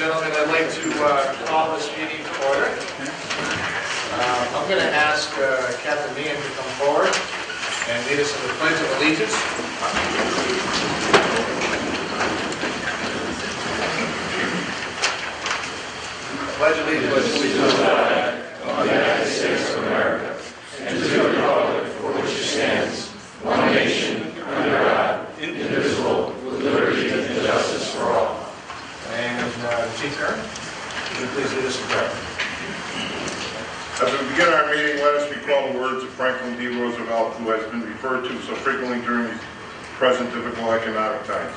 gentlemen, I'd like to call this meeting to order. I'm going to ask Captain Meehan to come forward and lead us in the Pledge of Allegiance. Pledge allegiance to the flag of the United States of America and to the republic for which it stands, one nation, under God, indivisible, with liberty and justice for all. And Chief Kern, would you please lead us in prayer? As we begin our meeting, let us recall the words of Franklin D. Roosevelt, who has been referred to so frequently during these present difficult economic times.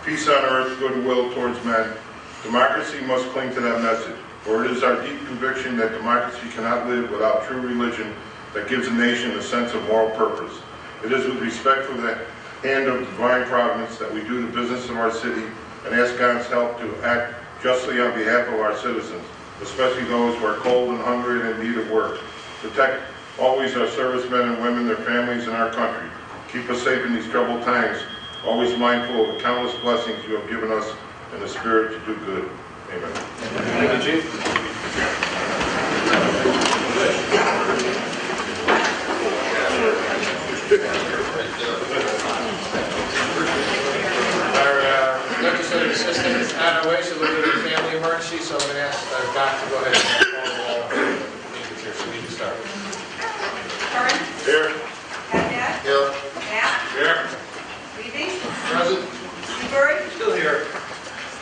Peace on earth, goodwill towards men. Democracy must cling to that message, for it is our deep conviction that democracy cannot live without true religion that gives a nation a sense of moral purpose. It is with respect for the hand of divine providence that we do the business of our city and ask God's help to act justly on behalf of our citizens, especially those who are cold and hungry and in need of work. Protect always our servicemen and women, their families, and our country. Keep us safe in these troubled times, always mindful of the countless blessings you have given us in the spirit to do good. Amen. Thank you, Chief. Our legislative assistant is on our way, so we're doing a family emergency, so I'm going to ask Doc to go ahead and call the roll. So we can start. Curran? Here. Haddad? Here. Knapp? Here. Levy? Present. Seabury? Still here.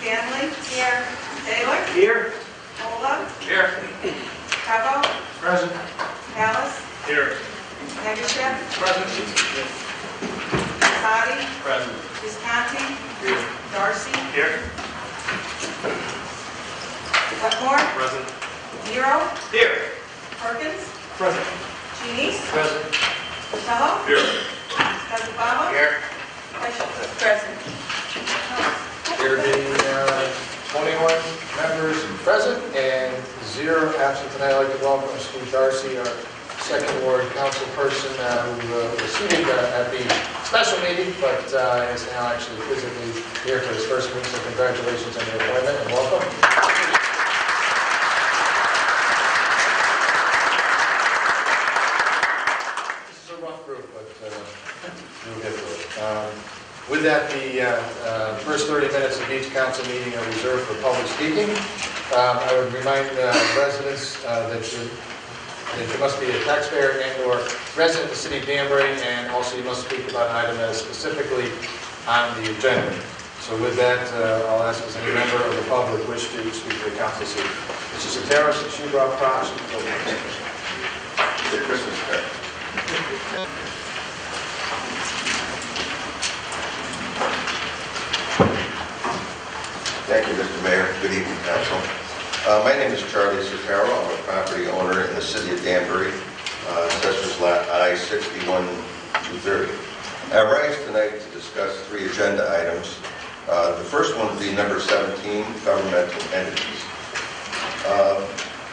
Stanley? Here. Taylor? Here. Ola? Here. Cabo? Present. Callis? Here. Negushev? Present. Sadi? Present. Visconti? Here. Darcy? Here. Wetmore? Present. Nero? Here. Perkins? Present. Chenise? Present. Costello? Here. Scozzafama? Here. Present. There being 21 members present and 0 absent tonight, I'd like to welcome Steve Darcy, our second ward council person who was seated at the special meeting, but is now actually physically here for his first week, so congratulations on your appointment and welcome. This is a rough group, but we'll get through it. With that, the first 30 minutes of each council meeting are reserved for public speaking. I would remind residents that you must be a taxpayer and/or resident of the city of Danbury, and also you must speak about an item that is specifically on the agenda. So with that, I'll ask if any member of the public wish to speak to the council seat. Mr. Soteris, Shubrock, Fox, The Christmas card. Thank you, Mr. Mayor. Good evening, Council. My name is Charlie Sotero. I'm a property owner in the city of Danbury, Assessor's Lot I-61-230. I rise tonight to discuss 3 agenda items. The first one would be number 17, governmental entities.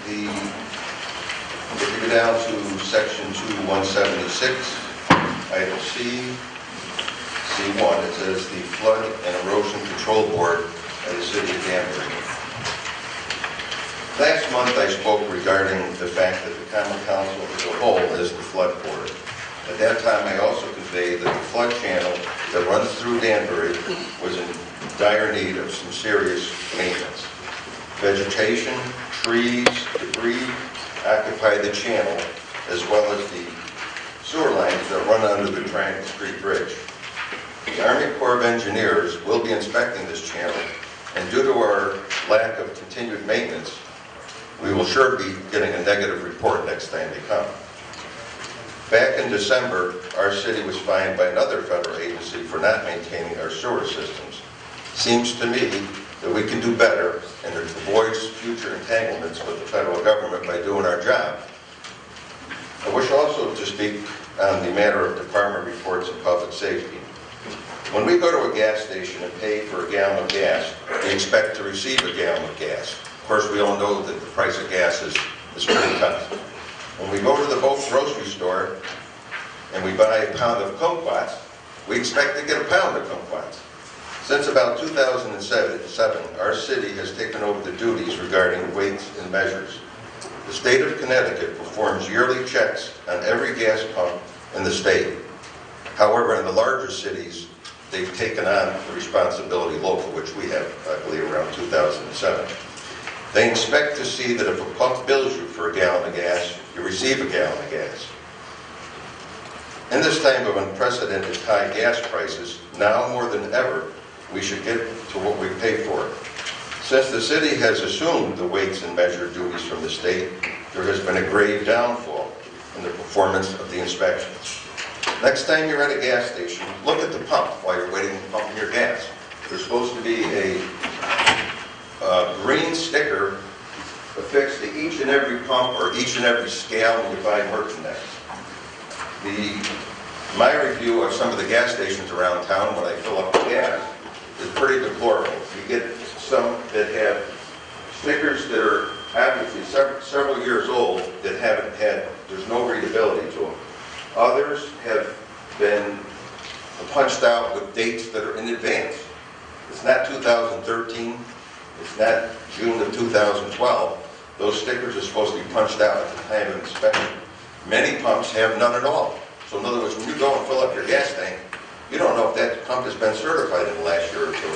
If you go down to section 2176, item C, C1, it says the Flood and Erosion Control Board of the city of Danbury. Last month I spoke regarding the fact that the Common Council as a whole is the flood board. At that time I also conveyed that the flood channel that runs through Danbury was in dire need of some serious maintenance. Vegetation, trees, debris occupy the channel, as well as the sewer lines that run under the Triangle Street Bridge. The Army Corps of Engineers will be inspecting this channel, and due to our lack of continued maintenance, we will sure be getting a negative report next time they come. Back in December, our city was fined by another federal agency for not maintaining our sewer systems. Seems to me that we can do better and avoid future entanglements with the federal government by doing our job. I wish also to speak on the matter of department reports and public safety. When we go to a gas station and pay for a gallon of gas, we expect to receive a gallon of gas. Of course, we all know that the price of gas is pretty tough. When we go to the bulk grocery store and we buy a pound of kumquats, we expect to get a pound of kumquats. Since about 2007, our city has taken over the duties regarding weights and measures. The state of Connecticut performs yearly checks on every gas pump in the state. However, in the larger cities, they've taken on the responsibility local, which we have, I believe, around 2007. They inspect to see that if a pump bills you for a gallon of gas, you receive a gallon of gas. In this time of unprecedented high gas prices, now more than ever, we should get to what we pay for. Since the city has assumed the weights and measure duties from the state, there has been a grave downfall in the performance of the inspections. Next time you're at a gas station, look at the pump while you're waiting to pump your gas. There's supposed to be a green sticker affixed to each and every pump or each and every scale when you buy merchandise. My review of some of the gas stations around town when I fill up the gas is pretty deplorable. You get some that have stickers that are obviously several years old that haven't had, there's no readability to them. Others have been punched out with dates that are in advance. It's not 2013, it's not June of 2012. Those stickers are supposed to be punched out at the time of inspection. Many pumps have none at all. So in other words, when you go and fill up your gas tank, you don't know if that pump has been certified in the last year or two.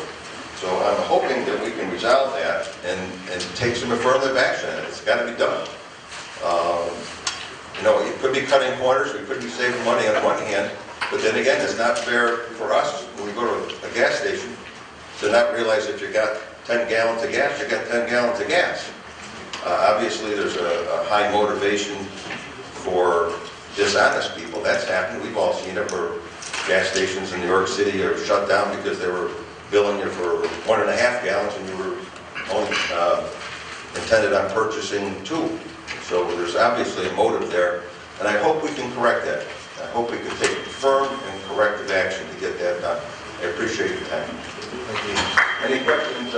So I'm hoping that we can resolve that and take some affirmative action. It's got to be done. You know, it could be cutting corners, we could be saving money on one hand, but then again, it's not fair for us when we go to a gas station to not realize if you got 10 gallons of gas, you got 10 gallons of gas. Obviously, there's a high motivation for dishonest people. That's happened. We've all seen it where gas stations in New York City are shut down because they were billing you for 1.5 gallons and you were only intended on purchasing 2. So there's obviously a motive there, and I hope we can correct that. I hope we can take firm and corrective action to get that done. I appreciate your time. Thank you. Any questions?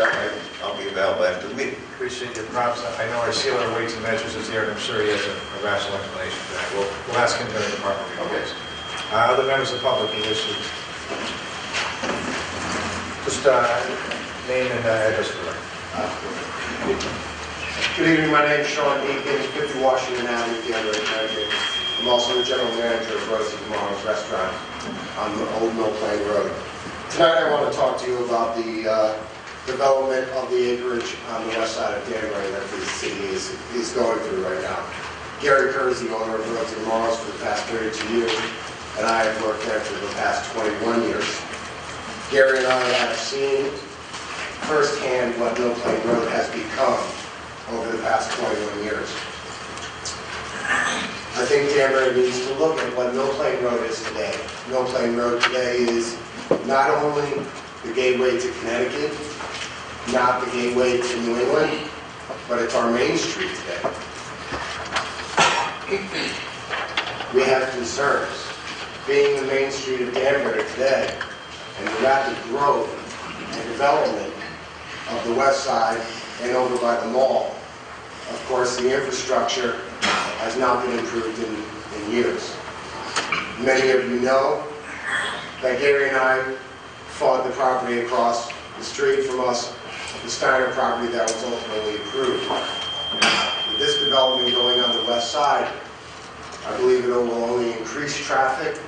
I'll be available after the meeting. Appreciate your props. I know our sealer weights and measures is here, and I'm sure he has a rational explanation for that. We'll ask him during the department reviews. Other members of the public who wish to just name and address for them. Good evening, my name is Sean Deacon, 50 Washington Avenue, Danbury, Connecticut. I'm also the general manager of Rosie Tomorrow's Restaurant on Old Mill Plain Road. Tonight I want to talk to you about the development of the acreage on the west side of Danbury that the city is going through right now. Gary Kerr is the owner of Rosie Tomorrow's for the past 32 years, and I have worked there for the past 21 years. Gary and I have seen firsthand what Mill Plain Road has become over the past 21 years. I think Danbury needs to look at what Mill Plain Road is today. Mill Plain Road today is not only the gateway to Connecticut, not the gateway to New England, but it's our main street today. We have concerns. Being the main street of Danbury today, and the rapid growth and development of the west side and over by the mall, of course, the infrastructure has not been improved in years. Many of you know that Gary and I fought the property across the street from us, the Steiner property that was ultimately approved. With this development going on the west side, I believe it will only increase traffic.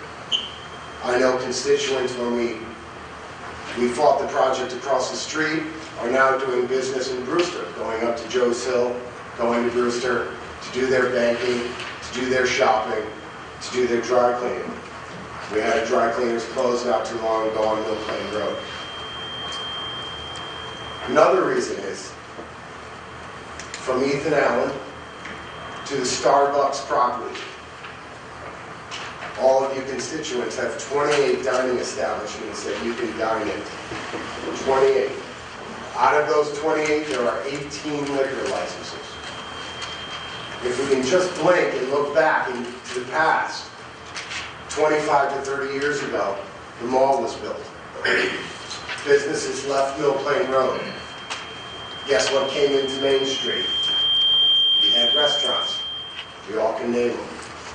I know constituents, when we fought the project across the street, are now doing business in Brewster, going up to Joe's Hill, going to Brewster to do their banking, to do their shopping, to do their dry cleaning. We had dry cleaners closed not too long ago on Mill Plain Road. Another reason is, from Ethan Allen to the Starbucks property, all of you constituents have 28 dining establishments that you can dine in. 28. Out of those 28, there are 18 liquor licenses. If we can just blink and look back into the past, 25 to 30 years ago, the mall was built. Businesses left Mill Plain Road. Guess what came into Main Street? We had restaurants. We all can name them.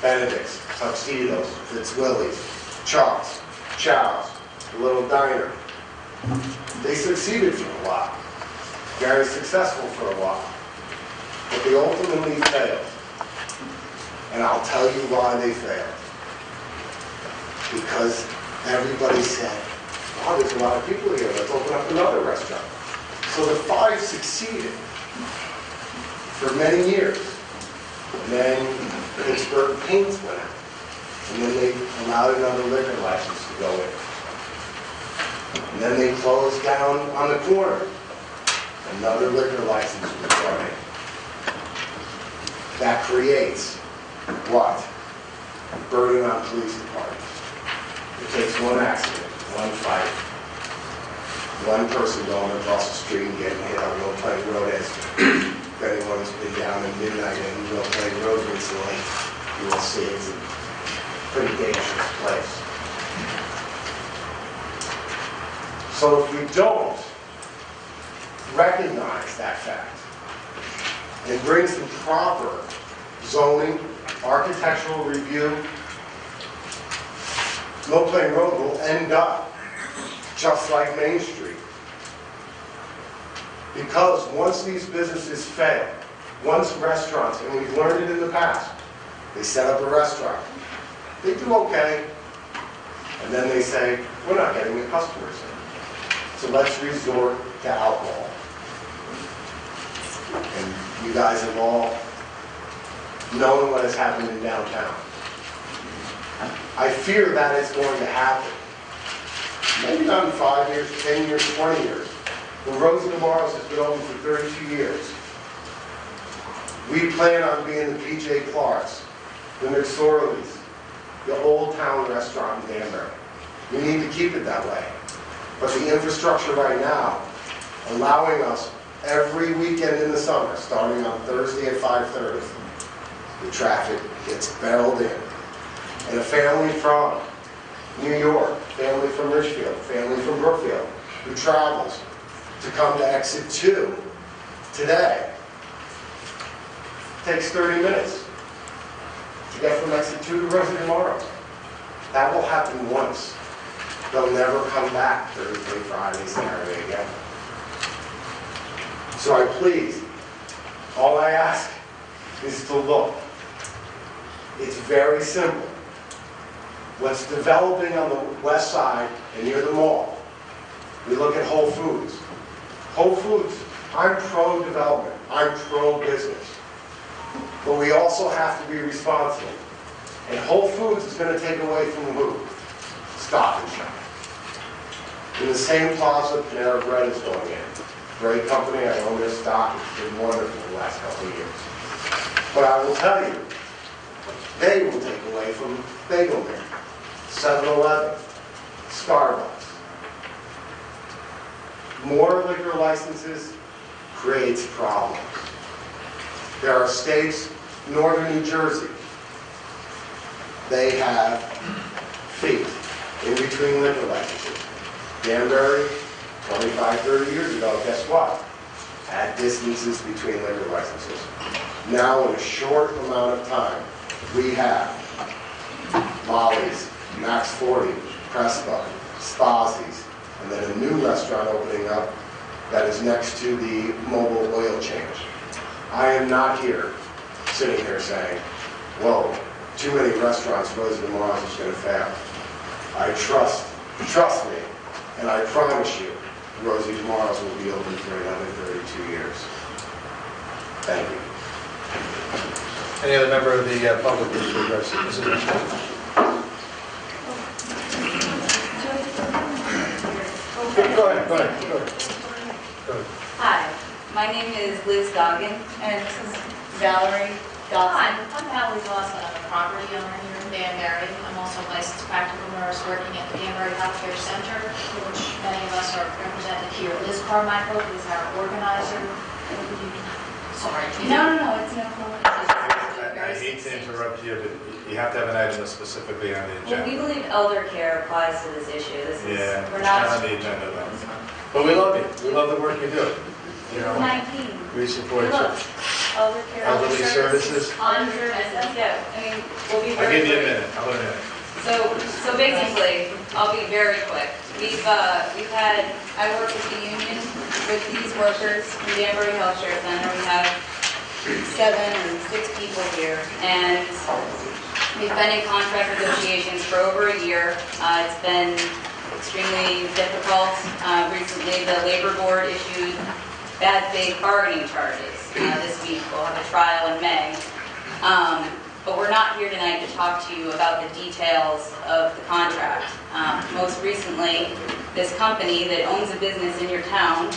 Benedict's, Tuxedo's, Fitzwilly's, Charles, Chow's, The Little Diner. They succeeded for a while, very successful for a while, but they ultimately failed. And I'll tell you why they failed. Because everybody said, oh, there's a lot of people here, let's open up another restaurant. So the 5 succeeded for many years. And then Pittsburgh Paints went out. And then they allowed another liquor license to go in. And then they closed down on the corner. Another liquor license was brought in. That creates what? Burden on police departments. It takes one accident, one fight, one person going across the street and getting hit on Mill Plain Road. As if anyone's been down at midnight in Mill Plain Road recently, you will see it's a pretty dangerous place. So if we don't recognize that fact and bring some proper zoning, architectural review, Mill Plain Road will end up just like Main Street. Because once these businesses fail, once restaurants, and we've learned it in the past, they set up a restaurant, they do okay, and then they say, we're not getting the customers in. So let's resort to alcohol. And you guys have all known what has happened in downtown. I fear that is going to happen. Maybe not in 5 years, 10 years, 20 years. But Rose and Tomorrow's has been open for 32 years. We plan on being the P.J. Clark's, the McSorley's, the Old Town restaurant in Danbury. We need to keep it that way. But the infrastructure right now, allowing us every weekend in the summer, starting on Thursday at 5:30, the traffic gets barreled in. And a family from New York, family from Richfield, family from Brookfield, who travels to come to exit 2 today, takes 30 minutes to get from exit 2 to Rose and Tomorrow's. That will happen once. They'll never come back Thursday, Friday, Saturday again. So I please, all I ask is to look. It's very simple. What's developing on the west side and near the mall, we look at Whole Foods. Whole Foods, I'm pro-development, I'm pro-business. But we also have to be responsible. And Whole Foods is going to take away from who? Stop and Shop. In the same plaza, Panera Bread is going in. Great company, I own their stock, it's been wonderful the last couple of years. But I will tell you, they will take away from Bagel Man, 7-Eleven, Starbucks. More liquor licenses creates problems. There are states, northern New Jersey, they have feet in between liquor licenses. Danbury, 25, 30 years ago, guess what? Had distances between liquor licenses. Now, in a short amount of time, we have Molly's, Max 40, Prespa, Spazi's, and then a new restaurant opening up that is next to the mobile oil change. I am not here, sitting here saying, whoa, too many restaurants, Rose and Tomorrow's is going to fail. I trust me, and I promise you, Rosie Tomorrow's will be open for another 32 years. Thank you. Any other member of the public wish to address it? Mrs. Michelle? Go ahead. Hi, my name is Liz Goggin, and this is Valerie Dawson. Hi, I'm Valerie Dawson. I'm a property owner here in Danbury. I'm also a licensed practical nurse working at the Danbury Healthcare Center, which many of us are represented here. Liz Carmichael is our organizer. Sorry. No, it's no problem. I hate to interrupt you, but you have to have an item specifically on the Well, agenda. we believe elder care applies to this issue. This is, Yeah, we're it's not not, on the agenda though. But we love you. We love the work you do. You know, 19. we support you. Look, elder care. Elderly services. On services, yeah. I mean, we'll be I'll very give you a quick. minute. How about a minute? So basically, I'll be very quick. I work with the union, with these workers from Danbury Health Care Center. We have 7 or 6 people here, and we've been in contract negotiations for over a year. It's been extremely difficult. Recently, the labor board issued bad faith bargaining charges this week. We'll have a trial in May. But we're not here tonight to talk to you about the details of the contract. Most recently, this company that owns a business in your town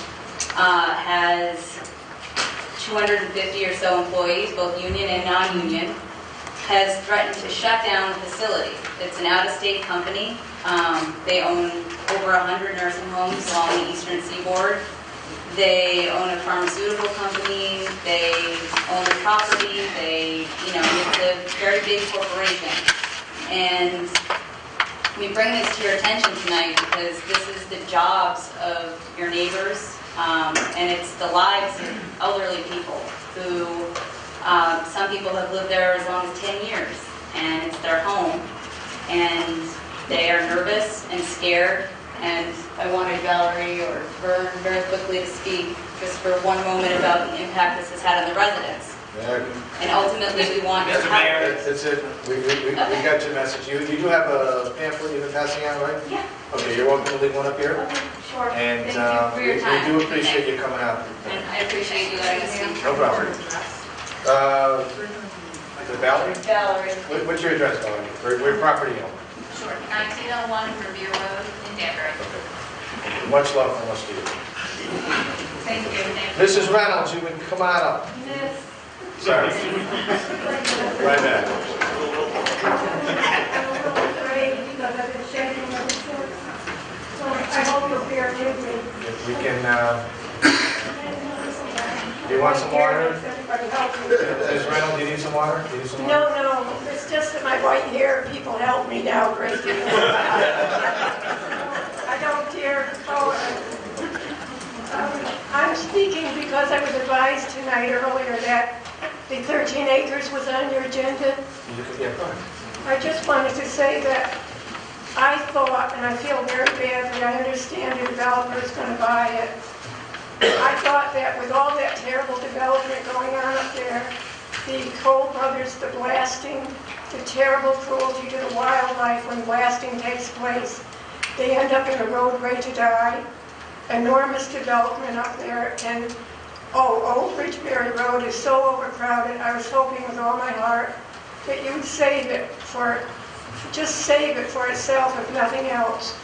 has 250 or so employees, both union and non-union, has threatened to shut down the facility. It's an out-of-state company. They own over 100 nursing homes along the eastern seaboard. They own a pharmaceutical company, they own the property, it's a very big corporation. And we bring this to your attention tonight because this is the jobs of your neighbors, and it's the lives of elderly people who, some people have lived there as long as 10 years, and it's their home. And they are nervous and scared. And I wanted Valerie or Vern very quickly to speak just for one moment about the impact this has had on the residents. And ultimately, we want your help. That's it. We got your message. You do have a pamphlet you've been passing out, right? Yeah. Okay, you're welcome to leave one up here. Okay, sure. And Thank you for your time. we do appreciate you coming out. And I appreciate you letting us speak. No problem. Valerie? Valerie. What's your address, Valerie? We're property owner. Sure, 1901 Revere Road in Danbury. Okay. Much love from us to you. Thank you. Mrs. Reynolds, you can come on up. Miss. Sorry. Right back. I'm afraid because I've been shaking ever since. So I hope you'll bear with me. If we can, do you want some water? Everybody help me. Mrs. Reynolds, do you need some water? Do you need some water? No, it's just that my white hair, people help me now, great deal. I don't dare call it. I'm speaking because I was advised tonight earlier that the 13 acres was on your agenda. Yeah, go ahead. I just wanted to say that I thought, and I feel very badly, I understand the developer is going to buy it. I thought that with all that terrible development going on up there, the Toll Brothers, the blasting, the terrible cruelty to the wildlife when blasting takes place, they end up in a road ready to die, enormous development up there, and Old Bridgeberry Road is so overcrowded. I was hoping with all my heart that you would save it just save it for itself if nothing else.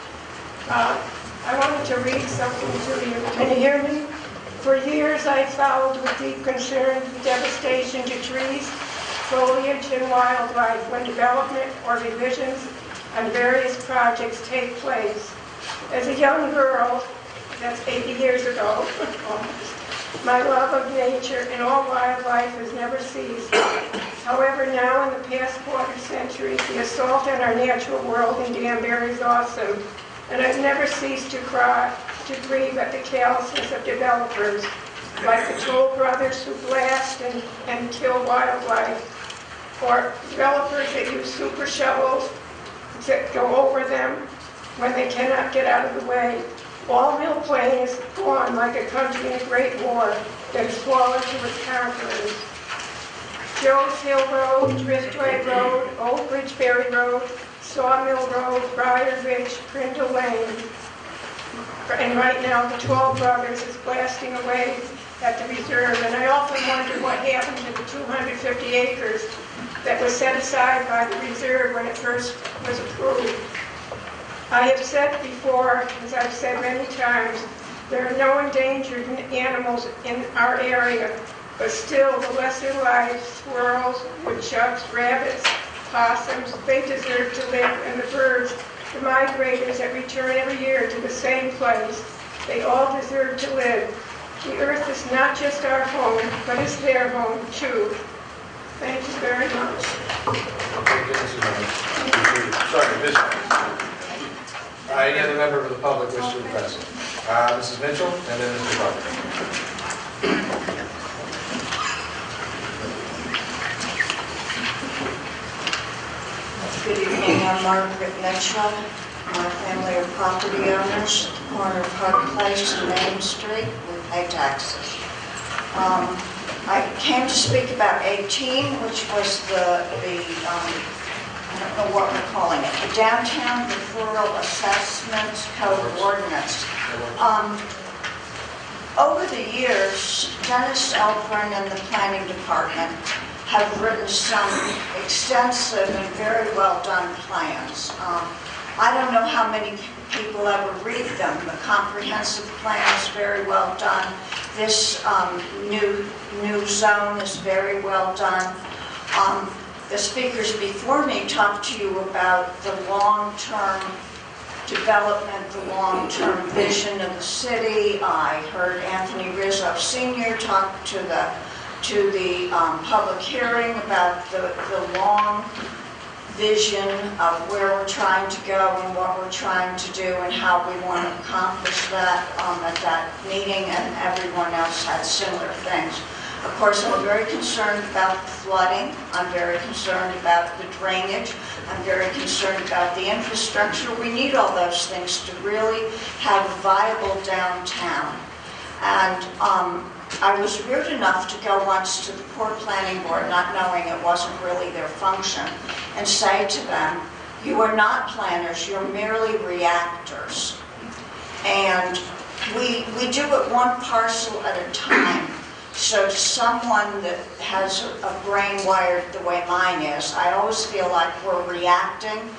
I wanted to read something to you. Can you hear me? For years I followed with deep concern the devastation to trees, foliage, and wildlife when development or revisions on various projects take place. As a young girl, that's 80 years ago, my love of nature and all wildlife has never ceased. However, now in the past quarter century, the assault on our natural world in Danbury is awesome. And I've never ceased to grieve at the callousness of developers, like the Toll Brothers who blast and kill wildlife, or developers that use super shovels that go over them when they cannot get out of the way. All Mill Plain is gone like a country in a great war that is swallowed to its conquerors. Joe's Hill Road, Driftway Road, Old Bridgeberry Road, Sawmill Road, Briar Ridge, Prindle Lane. And right now, the 12 Brothers is blasting away at the reserve. And I often wonder what happened to the 250 acres that was set aside by the reserve when it first was approved. I have said before, as I've said many times, there are no endangered animals in our area, but still the lesser live squirrels, woodchucks, rabbits, possums, they deserve to live, and the birds, the migrators that return every year to the same place, they all deserve to live. The earth is not just our home, but it's their home too. Thank you very much. Thank you, Mrs. Reynolds. Sorry, Ms. Reynolds. Any other member of the public wish to address? Mrs. Mitchell, and then Mr. Butler. Good evening, I'm Margaret Mitchell. My family are property owners, corner of Park Place and Main Street. We pay taxes. I came to speak about 18, which was the I don't know what we're calling it, the Downtown Referral Assessment Code Ordinance. Over the years, Dennis Elbrin and the Planning Department have written some extensive and very well done plans. I don't know how many people ever read them. The comprehensive plan is very well done. This new zone is very well done. The speakers before me talked to you about the long-term development, the long-term vision of the city. I heard Anthony Rizzo Sr. talk to the public hearing about the long vision of where we're trying to go and what we're trying to do and how we want to accomplish that at that meeting, and everyone else had similar things. Of course, I'm very concerned about the flooding. I'm very concerned about the drainage. I'm very concerned about the infrastructure. We need all those things to really have a viable downtown. And I was rude enough to go once to the Port Planning Board, not knowing it wasn't really their function, and say to them, you are not planners, you're merely reactors. And we do it one parcel at a time. So someone that has a brain wired the way mine is, I always feel like we're reacting,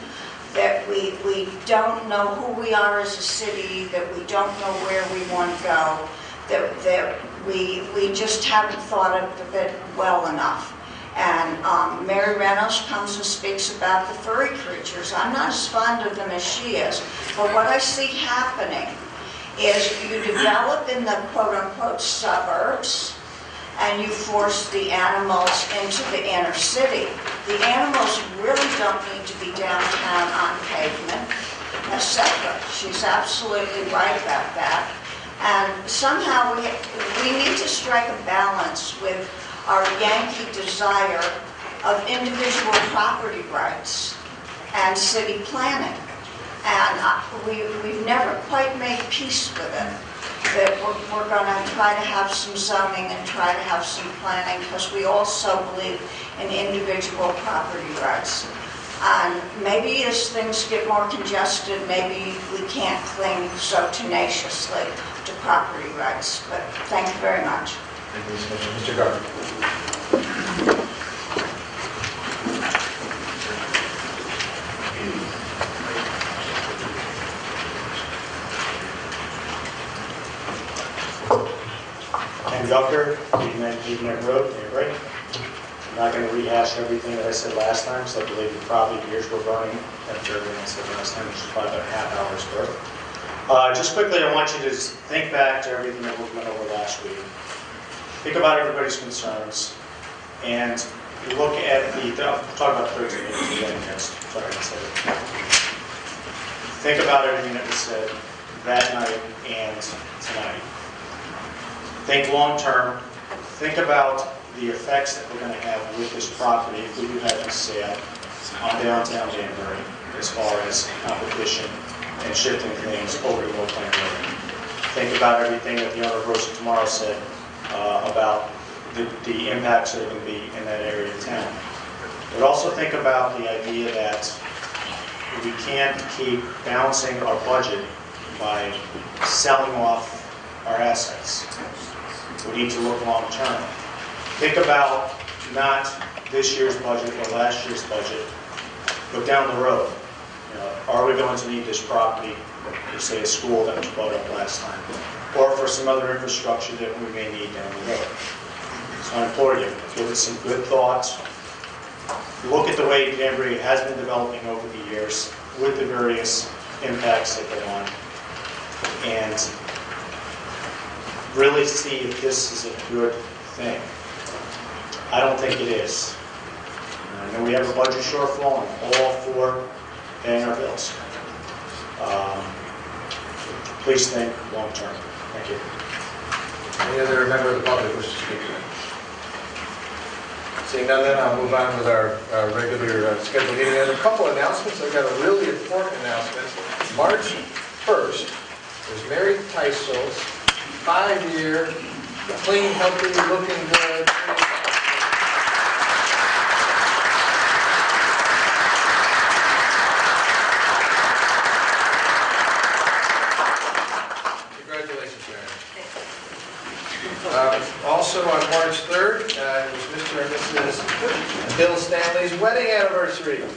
that we don't know who we are as a city, that we don't know where we want to go, that we just haven't thought of it well enough. And Mary Reynolds comes and speaks about the furry creatures. I'm not as fond of them as she is, but what I see happening is you develop in the quote-unquote suburbs, and you force the animals into the inner city. The animals really don't need to be downtown on pavement, etc. She's absolutely right about that. And somehow we need to strike a balance with our Yankee desire of individual property rights and city planning. And we've never quite made peace with it. That we're going to try to have some zoning and try to have some planning, because we also believe in individual property rights. And maybe as things get more congested, maybe we can't cling so tenaciously to property rights. But thank you very much. Thank you, Mr. Gardner. Conductor, 89 Road, Danbury. I'm not going to rehash everything that I said last time, so I believe you probably ears were burning after everything I said last time, which is probably about a half hour's worth. Just quickly, I want you to think back to everything that we went over last week. Think about everybody's concerns, and look at I'll talk about 13 minutes again next. Sorry, I said it. Think about everything that was said that night and tonight. Think long-term. Think about the effects that we're going to have with this property if we do have this sale on downtown Danbury, as far as competition and shifting things over to Mill Plain Road. Think about everything that the owner of Rosa Tomorrow said about the impacts that are going to be in that area of town. But also think about the idea that we can't keep balancing our budget by selling off our assets. We need to look long term. Think about not this year's budget or last year's budget, but down the road. Are we going to need this property for, say, a school that was brought up last time, or for some other infrastructure that we may need down the road? So I implore you, give it some good thoughts. Look at the way Danbury has been developing over the years with the various impacts that go on, and really see if this is a good thing. I don't think it is. I know we have a budget shortfall, and I'm all for paying our bills. Please think long term. Thank you. Any other member of the public wish to speak to that? Seeing none, then I'll move on with our regular scheduled meeting. There's a couple announcements. I've got a really important announcement. March 1st is Mary Teisel's 5-year, clean, healthy, looking good. Congratulations, Mary. Also on March 3rd, it was Mr. and Mrs. Bill Stanley's wedding anniversary. Yeah.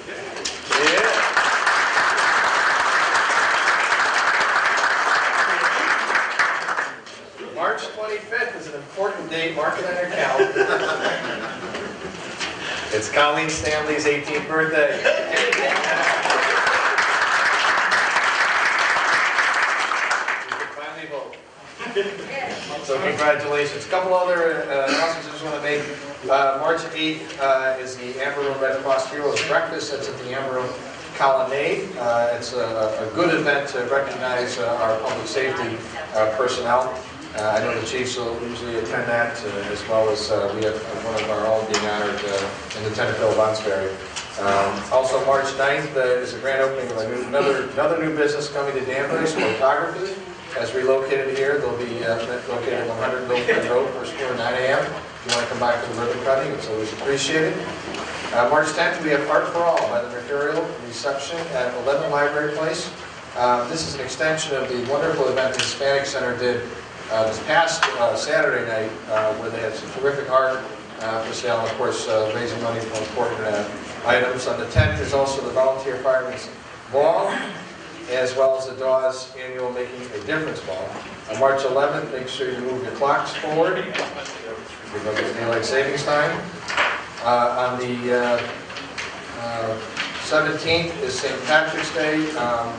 March 25th is an important date, mark it on your calendar. It's Colleen Stanley's 18th birthday. So congratulations. A couple other announcements I just want to make. March 8th is the Amber Room Red Cross Heroes Breakfast. That's at the Amber Room Colonnade. It's a good event to recognize our public safety personnel. I know the chiefs will usually attend that, as well as we have one of our own being honored in Lieutenant Bill Bonsberry. Also, March 9th is a grand opening of another new business coming to Danbury, photography. As relocated here, they'll be located at 100 Milford Road, first floor, 9 a.m. If you want to come back for the ribbon cutting, it's always appreciated. March 10th, we have Art for All by the Mercurial Reception at 11 Library Place. This is an extension of the wonderful event the Hispanic Center did this past Saturday night, where they had some terrific art for sale, and of course, raising money for important items. On the 10th is also the Volunteer Firemen's Ball, as well as the Dawes annual Making a Difference Ball. On March 11th, make sure you move your clocks forward, because it's daylight savings time. On the 17th is St. Patrick's Day. I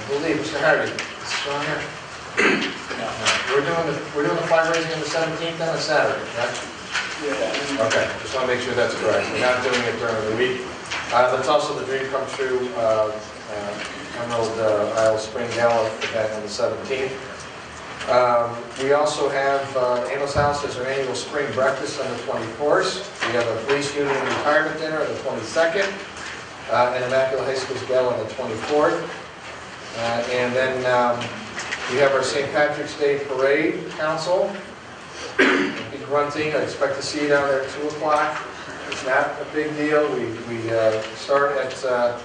believe, Mr. Hardy, is Sean here? We're doing the flag raising on the 17th on a Saturday, right? Yeah. Okay, just want to make sure that's correct. We're not doing it during the week. That's also the Dream Come True Emerald Isle Spring Gala event on the 17th. We also have Annal's House as our annual spring breakfast on the 24th. We have a police union retirement dinner on the 22nd, and Immaculate High School's gala on the 24th. And then we have our St. Patrick's Day Parade Council. Big grunting. I expect to see you down there at 2 o'clock. It's not a big deal. We start at, I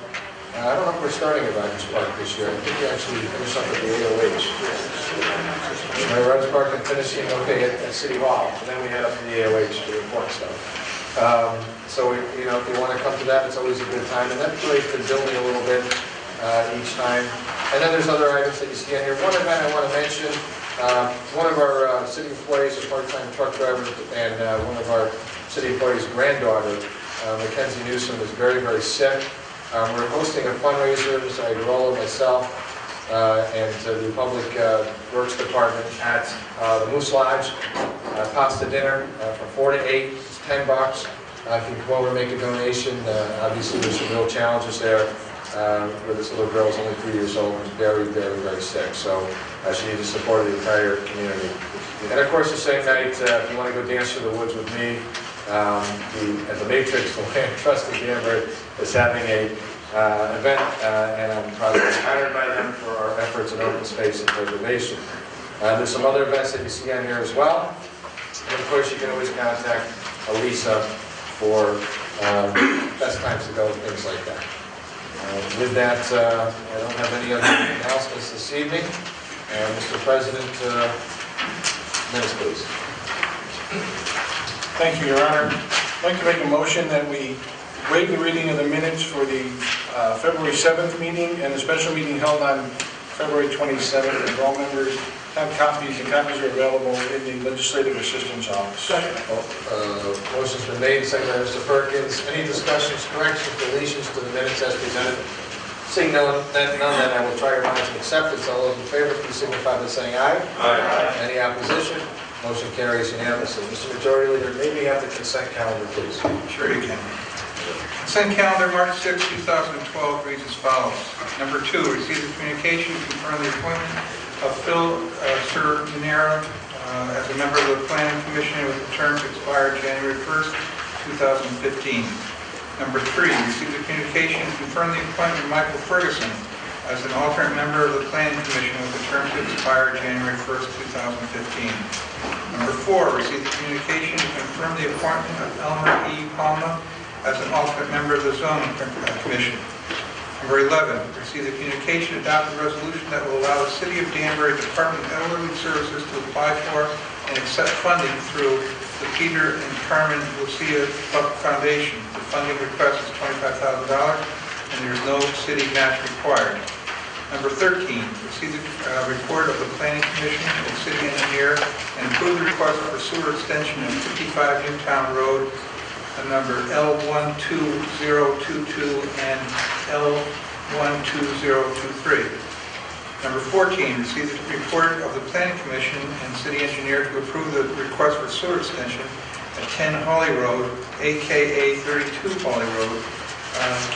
don't know if we're starting at Rogers Park this year. I think we actually finish up at the AOH. Rogers Park and finishing, okay, at City Hall. And then we head up to the AOH to report stuff. So, if you want to come to that, it's always a good time. And that parade's been building a little bit each time. And then there's other items that you see on here. One event I want to mention, one of our city employees, a part-time truck driver, and one of our city employees' granddaughter, Mackenzie Newsom, is very, very sick. We're hosting a fundraiser, Mr. Aguirre, myself, and the Public Works Department at the Moose Lodge. Pasta dinner from 4 to 8, it's $10. If you can come over and make a donation, obviously there's some real challenges there. Where this little girl is only 3 years old and very, very, very sick. So she needs the support of the entire community. And of course, the same night, if you want to go dance through the woods with me, at the Matrix, the Land Trust of Danbury is having a event, and I'm probably honored by them for our efforts in open space and preservation. There's some other events that you see on here as well. And of course, you can always contact Elisa for best times to go, things like that. With that, I don't have any other announcements this evening. Mr. President, minutes, please. Thank you, Your Honor. I'd like to make a motion that we waive the reading of the minutes for the February 7th meeting and the special meeting held on February 27th. And all members have copies, and copies are available in the Legislative Assistance Office. Motion's been made, second by Mr. Perkins. Any discussions, corrections, deletions to the minutes as presented? Seeing none, then I will try your minds to acceptance. All those in favor, please signify by saying aye. Aye. Any opposition? Motion carries unanimously. Mr. Majority Leader, may we have the consent calendar, please? Sure you can. Consent calendar, March 6, 2012, reads as follows. Number 2, receive the communication confirming the appointment of Phil Sir-Minera as a member of the Planning Commission with the term to expire January 1st, 2015. Number 3, receive the communication confirming the appointment of Michael Ferguson as an alternate member of the Planning Commission with a term to expire January 1st, 2015. Number 4, receive the communication to confirm the appointment of Elmer E. Palma as an alternate member of the Zoning Commission. Number 11, receive the communication to adopt a resolution that will allow the City of Danbury Department of Elderly Services to apply for and accept funding through the Peter and Carmen Lucia Foundation. The funding request is $25,000 and there is no city match required. Number 13, receive the report of the Planning Commission and City Engineer and approve the request for sewer extension of 55 Newtown Road, number L12022 and L12023. Number 14, receive the report of the Planning Commission and City Engineer to approve the request for sewer extension at 10 Holly Road, aka 32 Holly Road,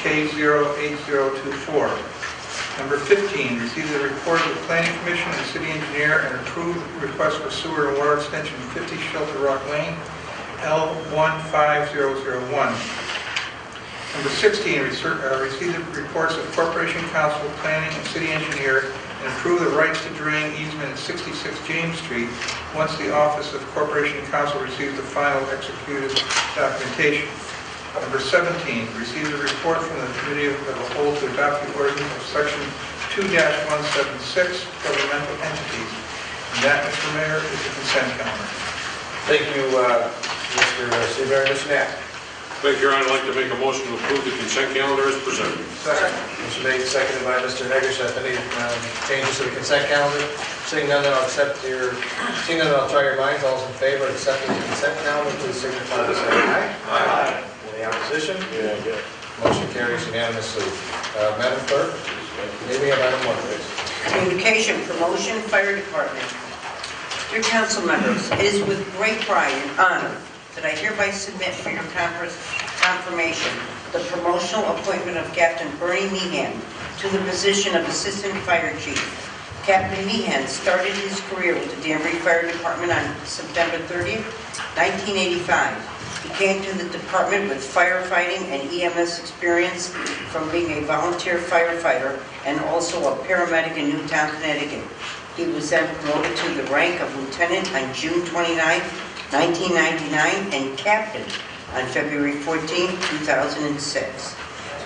K08024. Number 15, receive the report of the Planning Commission and City Engineer and approve the request for sewer and water extension 50 Shelter Rock Lane, L15001. Number 16, receive the reports of Corporation Council, Planning, and City Engineer and approve the rights to drain easement at 66 James Street once the Office of Corporation Council receives the final executed documentation. Number 17, receive the report from the Committee of the Whole to adopt the ordinance of Section 2-176, governmental entities. And that, Mr. Mayor, is the consent calendar. Thank you, Mr. Seaver. Mr. Knapp. Thank you, Your Honor. I'd like to make a motion to approve the consent calendar as presented. Second. Motion made, seconded by Mr. Negrishev. Any changes to the consent calendar? Seeing none, I'll try your minds. All those in favor of accepting the consent calendar, please signify by saying aye. Aye. Any opposition? Yeah. Motion carries unanimously. Madam Clerk, maybe have item 1, please. Communication, promotion, fire department. Dear council members, it is with great pride and honor that I hereby submit for your confirmation the promotional appointment of Captain Bernie Meehan to the position of Assistant Fire Chief. Captain Meehan started his career with the Danbury Fire Department on September 30th, 1985. He came to the department with firefighting and EMS experience from being a volunteer firefighter and also a paramedic in Newtown, Connecticut. He was then promoted to the rank of lieutenant on June 29, 1999, and captain on February 14, 2006.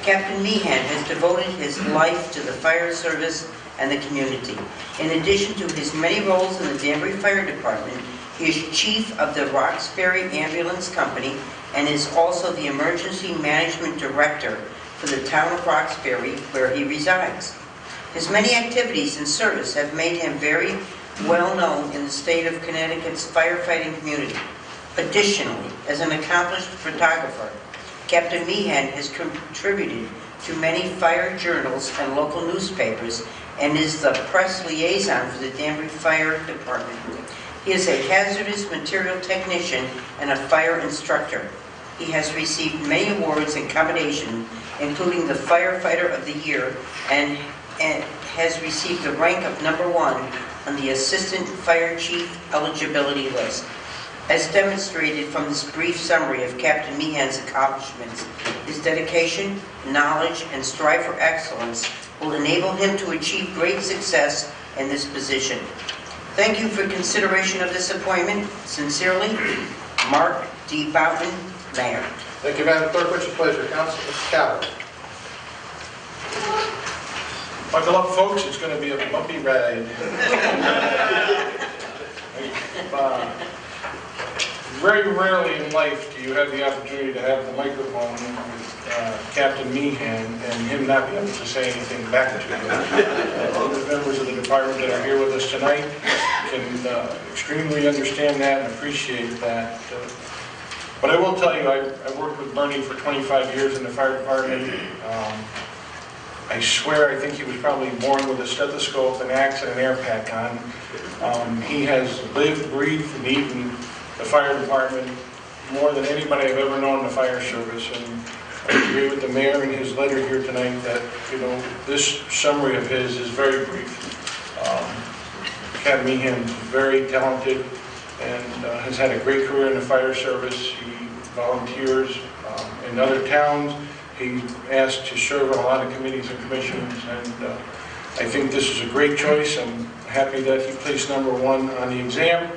Captain Meehan has devoted his life to the fire service and the community. In addition to his many roles in the Danbury Fire Department, he is chief of the Roxbury Ambulance Company and is also the emergency management director for the town of Roxbury, where he resides. His many activities and service have made him very well known in the state of Connecticut's firefighting community. Additionally, as an accomplished photographer, Captain Meehan has contributed to many fire journals and local newspapers and is the press liaison for the Danbury Fire Department. He is a hazardous material technician and a fire instructor. He has received many awards and commendations, including the Firefighter of the Year, and has received the rank of #1 on the Assistant Fire Chief eligibility list. As demonstrated from this brief summary of Captain Meehan's accomplishments, his dedication, knowledge, and strive for excellence will enable him to achieve great success in this position. Thank you for consideration of this appointment. Sincerely, Mark D. Boughton, Mayor. Thank you, Madam Clerk. What's your pleasure, Council? Mr. Calvert. Buckle up, folks. It's going to be a bumpy ride. Very rarely in life do you have the opportunity to have the microphone with Captain Meehan and him not be able to say anything back to you. The members of the department that are here with us tonight can extremely understand that and appreciate that. But I will tell you, I worked with Bernie for 25 years in the fire department. I swear, I think he was probably born with a stethoscope, an axe, and an air pack on. He has lived, breathed, and eaten the fire department more than anybody I've ever known in the fire service. And I agree with the mayor in his letter here tonight that, this summary of his is very brief. Captain Meehan is very talented and has had a great career in the fire service. He volunteers in other towns. He's asked to serve on a lot of committees and commissions, and I think this is a great choice. I'm happy that he placed number 1 on the exam,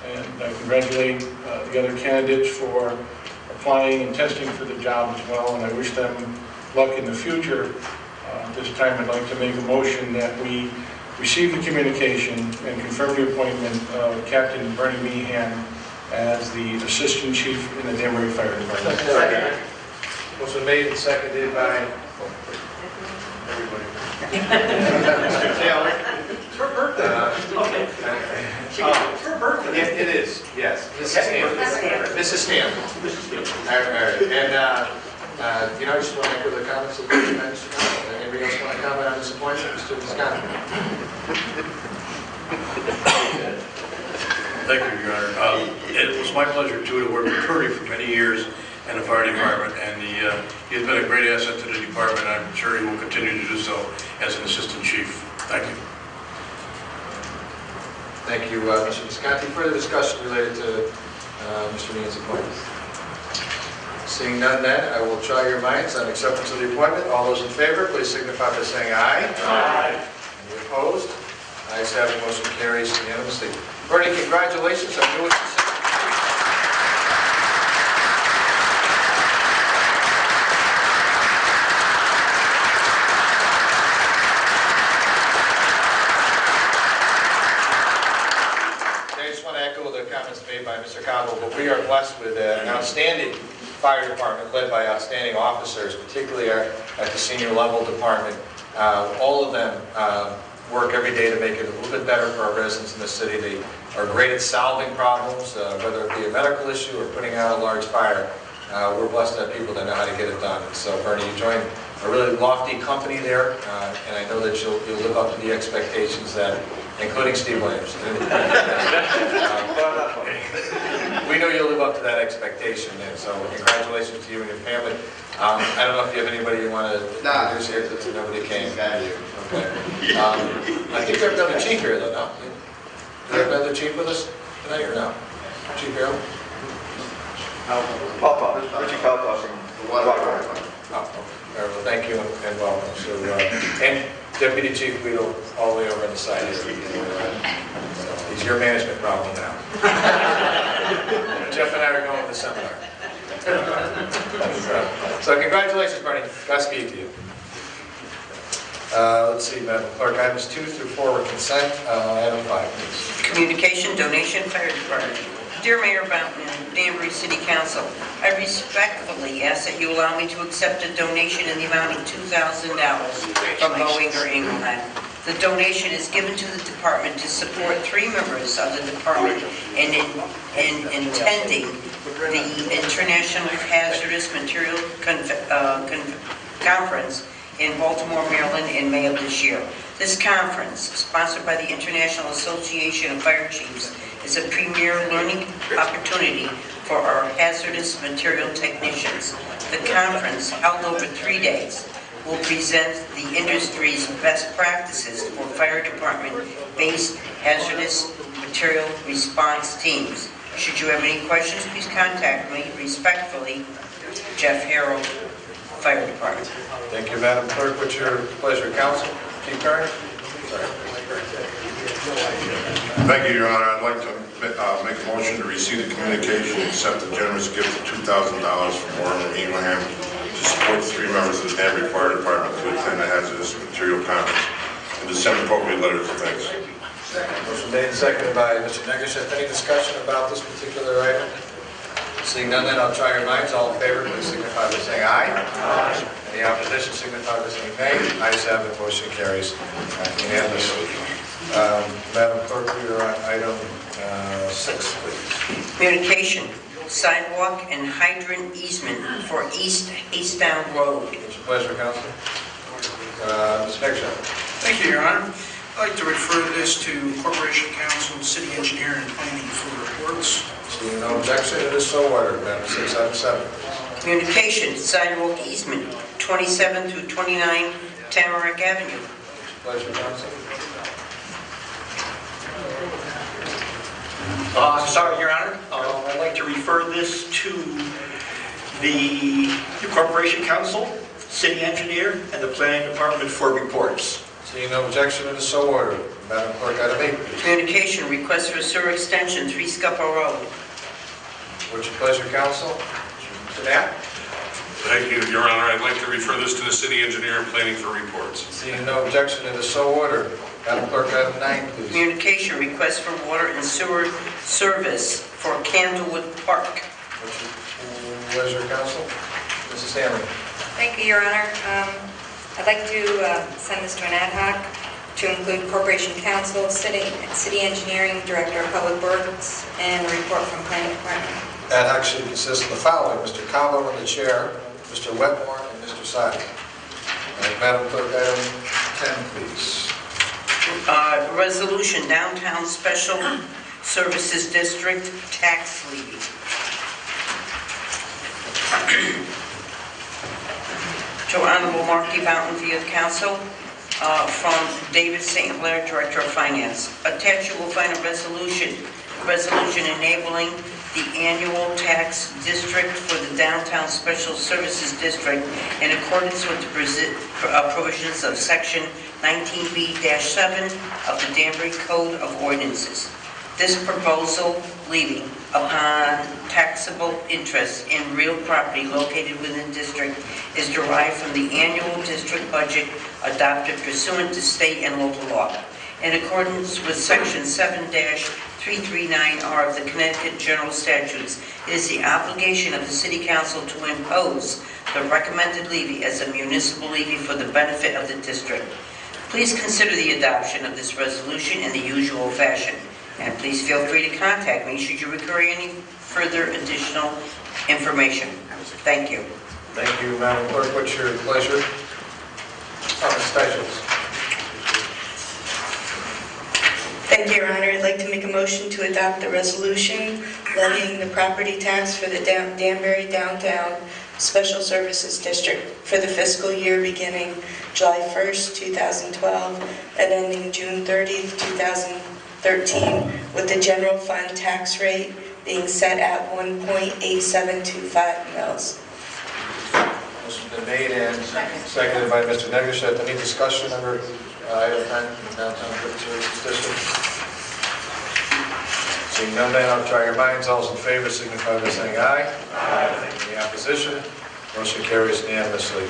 and I congratulate the other candidates for applying and testing for the job as well, and I wish them luck in the future. This time I'd like to make a motion that we receive the communication and confirm the appointment of Captain Bernie Meehan as the Assistant Chief in the Danbury Fire Department. Second. Motion made and seconded by everybody. Mr. Taylor. It's her birthday. Okay. It's her birthday. It is, yes. Mrs. Stanton. Mrs. Stanton. All right. And, you know, I just want to echo the comments of the mentioned. Anybody else want to comment on this appointment? Mr. Visconti. Thank you, Your Honor. It was my pleasure, too, to work with Curry for many years in the fire department, and he has been a great asset to the department. I'm sure he will continue to do so as an assistant chief. Thank you. Thank you, Mr. Visconti. Further discussion related to Mr. Meehan's appointment? Seeing none then, I will try your minds on acceptance of the appointment. All those in favor, please signify by saying aye. Aye. Any opposed? Ayes have it, motion carries unanimously. Bernie, congratulations on newest assistant. I just want to echo the comments made by Mr. Cabo, but we are blessed with an outstanding fire department led by outstanding officers, particularly at the senior level department. All of them work every day to make it a little bit better for our residents in the city. They are great at solving problems, whether it be a medical issue or putting out a large fire. We're blessed to have people that know how to get it done. And so, Bernie, you joined a really lofty company there, and I know that you'll live up to the expectations that, including Steve Williams. We know you'll live up to that expectation, and so congratulations to you and your family. I don't know if you have anybody you want to introduce here, since nobody came. Okay. I think we have another chief here, though, no? Do we have another chief with us tonight, or no? Chief Harold? Richie Kalpa from the Water Department. Oh, okay. Well, thank you and welcome. So, and Deputy Chief Guido, all the way over on the side here. So he's your management problem now. Jeff and I are going to the seminar. So congratulations, Bernie. Godspeed to you. Let's see, Madam Clerk, items 2 through 4 were consent. Item 5, please. Communication, donation, fire department. Dear Mayor Boughton and Danbury City Council, I respectfully ask that you allow me to accept a donation in the amount of $2,000 from Boeing or England. The donation is given to the department to support 3 members of the department in attending the International Hazardous Material Conference in Baltimore, Maryland in May of this year. This conference, sponsored by the International Association of Fire Chiefs, is a premier learning opportunity for our hazardous material technicians. The conference, held over 3 days, will present the industry's best practices for fire department-based hazardous material response teams. Should you have any questions, please contact me. Respectfully, Jeff Harold, Fire Department. Thank you, Madam Clerk. What's your pleasure, Council? Chief Curran? Thank you, Your Honor. I'd like to make a motion to receive the communication and accept the generous gift of $2,000 from Warren and Ingham to support 3 members of the Danbury Fire Department to attend the Hazardous Material Conference and to send appropriate letters of thanks. Motion made and seconded by Mr. Negasheth. Any discussion about this particular item? Seeing none, then I'll try your minds. All in favor, please signify by saying aye. Aye. Any opposition, signify by saying nay. Ayes have it, motion carries unanimously. Madam Clerk, we are on item 6, please. Communication, sidewalk and hydrant easement for East Eastbound Road. It's your pleasure, Council. Mr. Negasheth. Thank you, Your Honor. I'd like to refer this to Corporation Council, City Engineer, and Planning for reports. Seeing no objection, it is so ordered. Madam 6, item 7. Communication, sidewalk easement, 27 through 29 Tamarack Avenue. Pleasure, Council. Sorry, Your Honor. I'd like to refer this to the Corporation Council, City Engineer, and the Planning Department for reports. Seeing no objection, it is so ordered. Madam Clerk, item 8, please. Communication, request for sewer extension, 3 Scupper Road. What's your pleasure, council? Mr. Knapp? Thank you, Your Honor. I'd like to refer this to the city engineer and planning for reports. Seeing no objection, it is so ordered. Madam Clerk, item 9, please. Communication, request for water and sewer service for Candlewood Park. What's your pleasure, council? Mrs. Stanley? Thank you, Your Honor. I'd like to send this to an ad hoc to include Corporation Counsel, City Engineering, Director of Public Works, and a report from Planning Department. Ad hoc should consist of the following: Mr. Calvo in the chair, Mr. Wetmore, and Mr. Sadi. Madam Clerk, item 10, please. Resolution, Downtown Special Services District Tax Levy. To Honorable Mark D. Boughton, via the Council, from David St. Hilaire, Director of Finance. Attached, you will find a resolution enabling the annual tax district for the Downtown Special Services District in accordance with the provisions of Section 19B-7 of the Danbury Code of Ordinances. This proposal levy upon taxable interest in real property located within district is derived from the annual district budget adopted pursuant to state and local law. In accordance with Section 7-339R of the Connecticut General Statutes, it is the obligation of the City Council to impose the recommended levy as a municipal levy for the benefit of the district. Please consider the adoption of this resolution in the usual fashion, and please feel free to contact me should you require any further additional information. Thank you. Thank you, Madam Clerk. What's your pleasure? Ms. Stichels. Thank you, Your Honor. I'd like to make a motion to adopt the resolution levying the property tax for the Danbury Downtown Special Services District for the fiscal year beginning July 1st, 2012 and ending June 30th, 2013, with the general fund tax rate being set at 1.8725 mils. Motion's been made and seconded by Mr. Negushet. Any discussion under item 10, Downtown Services District? Seeing none, then I'll try your minds. All those in favor signify by saying aye. Aye. Any opposition? Motion carries unanimously.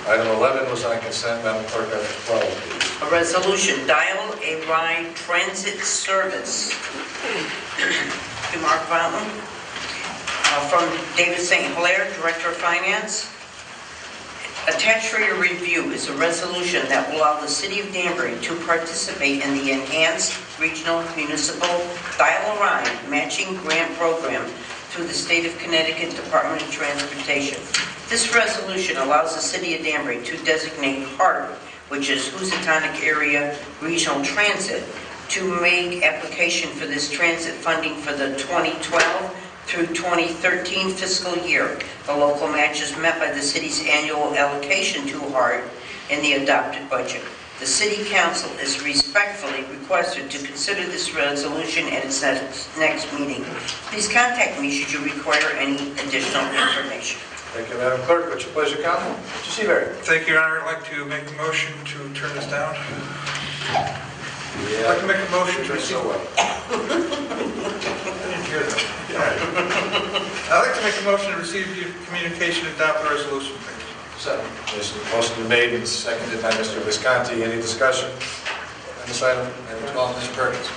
Item 11 was on consent. Madam Clerk, item 12, please. A resolution, Dial a Ride Transit Service. To Mark Boughton, from David St. Hilaire, Director of Finance. Attached for your review is a resolution that will allow the City of Danbury to participate in the Enhanced Regional Municipal Dial a Ride Matching Grant Program through the State of Connecticut Department of Transportation. This resolution allows the City of Danbury to designate HART, which is Housatonic Area Regional Transit, to make application for this transit funding for the 2012 through 2013 fiscal year. The local match is met by the city's annual allocation to HART in the adopted budget. The City Council is respectfully requested to consider this resolution at its next meeting. Please contact me should you require any additional information. Thank you, Madam Clerk. What's your pleasure, Council? Mr. Seabury. Thank you, Your Honor. I'd like to make a motion to turn this down. I'd like to make a motion to receive. I didn't hear that. I'd like to make a motion to receive the communication and adopt the resolution. Second. Motion been made and seconded by Mr. Visconti. Any discussion on this item? Item 12, Mr. Perkins.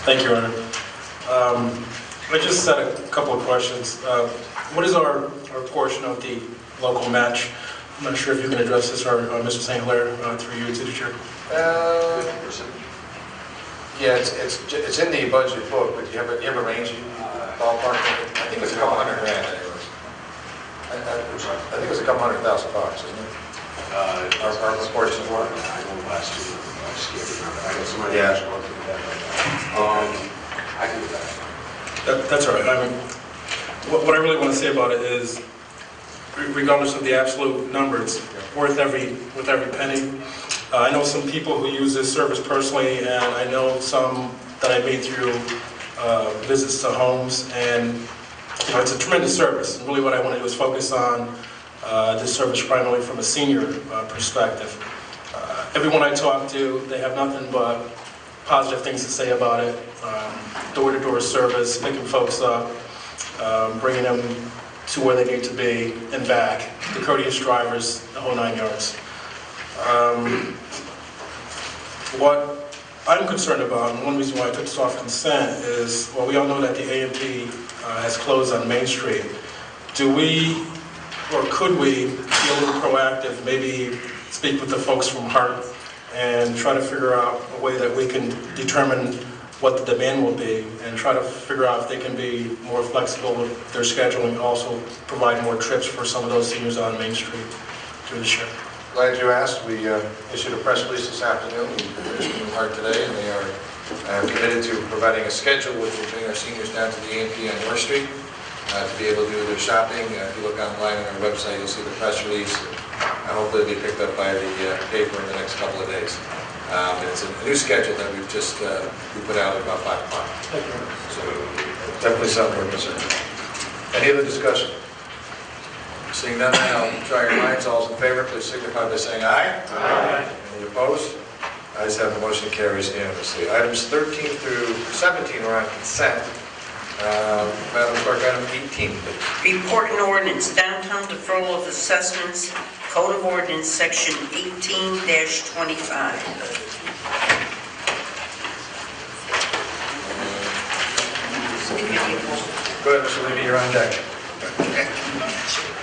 Thank you, Your Honor. I just had a couple of questions. What is our portion of the local match? I'm not sure if you can address this, or Mr. St. Hilaire, through you to the chair. Yeah, it's in the budget book, but you have a range ballpark. I think it's a couple $100,000 anyways. I think it's a couple $100,000, isn't it? Our proportion of what? I don't last year. I just can't remember. I got somebody Yeah. else looking at that right now. I can do that. That's all right. I mean, what I really want to say about it is, regardless of the absolute number, it's worth every penny. I know some people who use this service personally, and I know some that I made through visits to homes, and it's a tremendous service. And really what I want to do is focus on this service primarily from a senior perspective. Everyone I talk to, they have nothing but positive things to say about it. Door-to-door service, picking folks up, bringing them to where they need to be and back, the courteous drivers, the whole 9 yards. What I'm concerned about, and one reason why I took this off consent is, well, we all know that the A&P has closed on Main Street. Do we, or could we be a little proactive, maybe speak with the folks from Hart and try to figure out a way that we can determine what the demand will be and try to figure out if they can be more flexible with their scheduling, also provide more trips for some of those seniors on Main Street through the shift. Glad you asked. We issued a press release this afternoon. We finished with Hart today, and they are committed to providing a schedule which will bring our seniors down to the A&P on North Street to be able to do their shopping. If you look online on our website, you'll see the press release. Hopefully it'll be picked up by the paper in the next couple of days. It's a new schedule that we put out at about 5 o'clock. So definitely something we're concerned about. Any other discussion? Seeing none, I'll try your minds. All those in favor, please signify by saying aye. Aye. Any opposed? Ayes have, the motion carries unanimously. Items 13 through 17 are on consent. Madam Clerk, item 18. Report and ordinance, downtown deferral of assessments, Code of Ordinance, Section 18-25. Go ahead, Mr. Levy, you're on deck.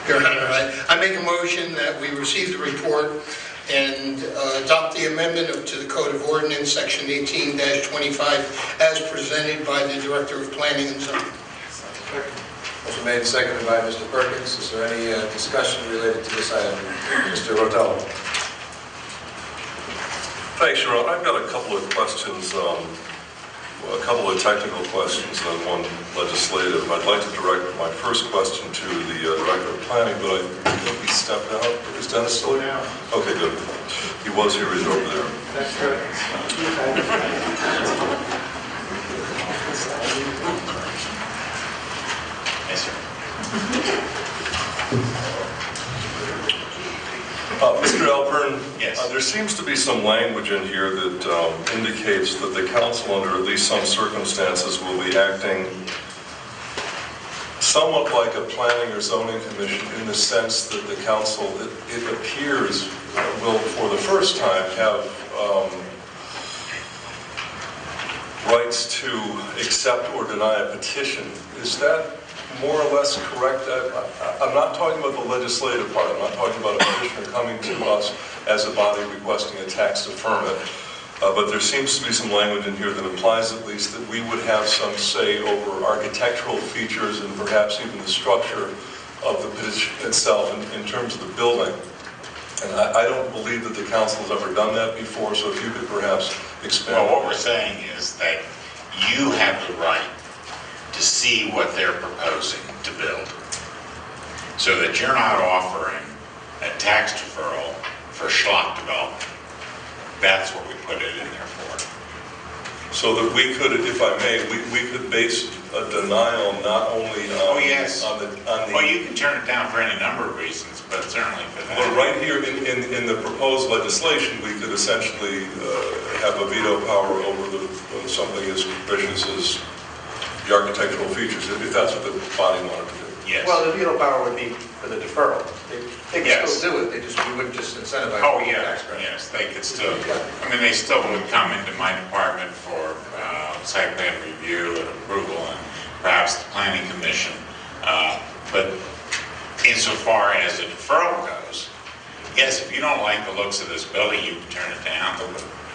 Your Honor, I make a motion that we receive the report and adopt the amendment to the Code of Ordinance, Section 18-25, as presented by the Director of Planning and Zoning. Motion made and seconded by Mr. Perkins. Is there any discussion related to this item? Mr. Rotello. Thanks, Your Honor. I've got a couple of questions, a couple of technical questions and one legislative. I'd like to direct my first question to the Director of Planning, but I think he stepped out. Is Dennis still here? Okay, good. He was here, he's over there. That's good. Yes, sir. Mr. Alpern, yes. There seems to be some language in here that indicates that the council, under at least some circumstances, will be acting somewhat like a planning or zoning commission in the sense that the council, it appears, will for the first time have rights to accept or deny a petition. Is that more or less correct? I'm not talking about the legislative part. I'm not talking about a petitioner coming to us as a body requesting a tax deferment. But there seems to be some language in here that implies at least that we would have some say over architectural features and perhaps even the structure of the petition itself in terms of the building. And I don't believe that the council has ever done that before, so if you could perhaps expand. Well, what we're saying is that you have the right to see what they're proposing to build, so that you're not offering a tax deferral for schlock development. That's what we put it in there for. So that we could, if I may, we could base a denial not only on, on the... Well, you can turn it down for any number of reasons, but certainly for that. But right here in the proposed legislation, we could essentially have a veto power over something as capricious as the architectural features, if that's what the body wanted to do. Yes. Well, the veto power would be for the deferral. They can still do it, we wouldn't just incentivize. Oh, yeah, yes, they could still, I mean, they still would come into my department for site plan review and approval and perhaps the planning commission. But insofar as the deferral goes, yes, if you don't like the looks of this building, you can turn it down.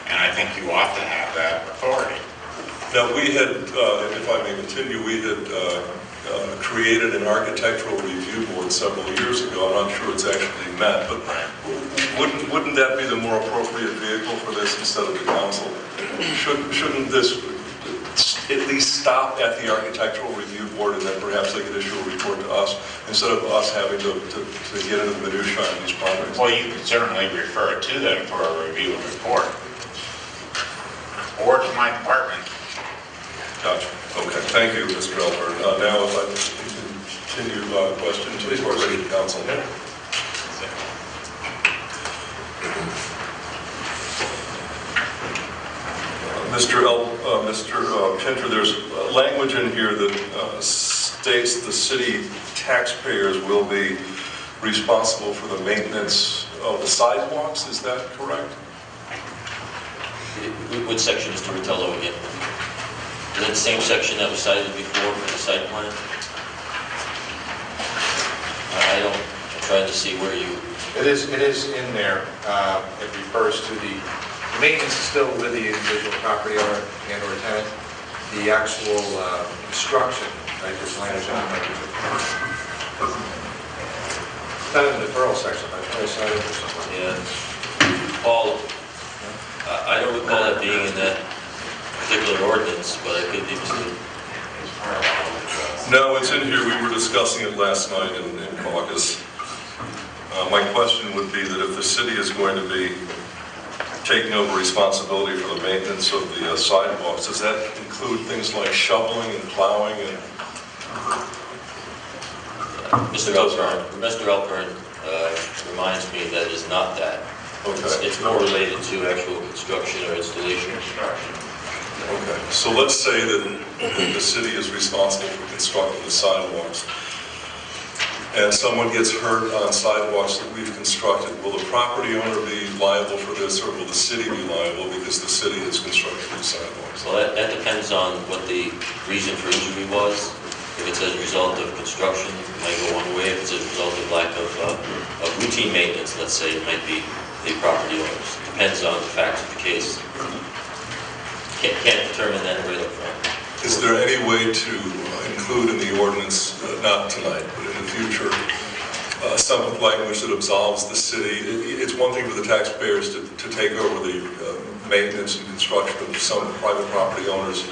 And I think you ought to have that authority. Now, we had, if I may continue, we had created an architectural review board several years ago. I'm not sure it's actually met, but wouldn't that be the more appropriate vehicle for this instead of the council? Shouldn't this at least stop at the architectural review board and then perhaps they could issue a report to us instead of us having to get into the minutiae of these projects? Well, you can certainly refer it to them for a review and report. Or to my department. Gotcha. Okay. Thank you, Mr. Elbert. Now, if I continue question to the city council. Mr. Pinter, there's language in here that states the city taxpayers will be responsible for the maintenance of the sidewalks. Is that correct? What section, Mr. Rotella, again? Is that the same section that was cited before for the site plan? I'm trying to see where you... It is in there. It refers to the maintenance is still with the individual property owner and or tenant. The actual construction, right, this language on it. It's not in the deferral section, I try to cite it or something. Yeah. Paul, I don't recall that being in that particular ordinance, but I could be mistaken. No, it's in here. We were discussing it last night in caucus. My question would be that if the city is going to be taking over responsibility for the maintenance of the sidewalks, does that include things like shoveling and plowing? And Mr. Alpern reminds me that is not that. Okay. It's more related to actual construction or installation. Okay, so let's say that the city is responsible for constructing the sidewalks, and someone gets hurt on sidewalks that we've constructed. Will the property owner be liable for this, or will the city be liable because the city has constructed these sidewalks? Well, that depends on what the reason for injury was. If it's as a result of construction, it might go one way. If it's as a result of lack of routine maintenance, let's say, it might be the property owners. Depends on the facts of the case. Can't determine that right up front. Is there any way to include in the ordinance, not tonight, but in the future, some language that absolves the city? It's one thing for the taxpayers to take over the maintenance and construction of some private property owners'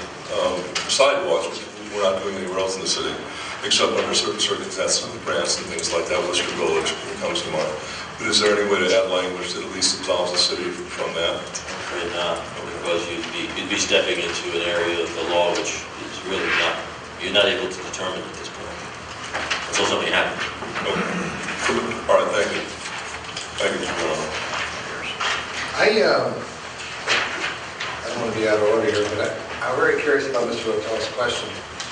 sidewalks, which we're not doing anywhere else in the city, except under certain circumstances with grants and things like that, Worcester Village comes to mind. But is there any way to add language that at least absolves the city from that? I'm afraid not, because you'd be stepping into an area of the law which is really not, you're not able to determine at this point, until something happens. Okay. All right, thank you. Thank you, Mr. Brown. I don't want to be out of order here, but I'm very curious about Mr. Rotel's question.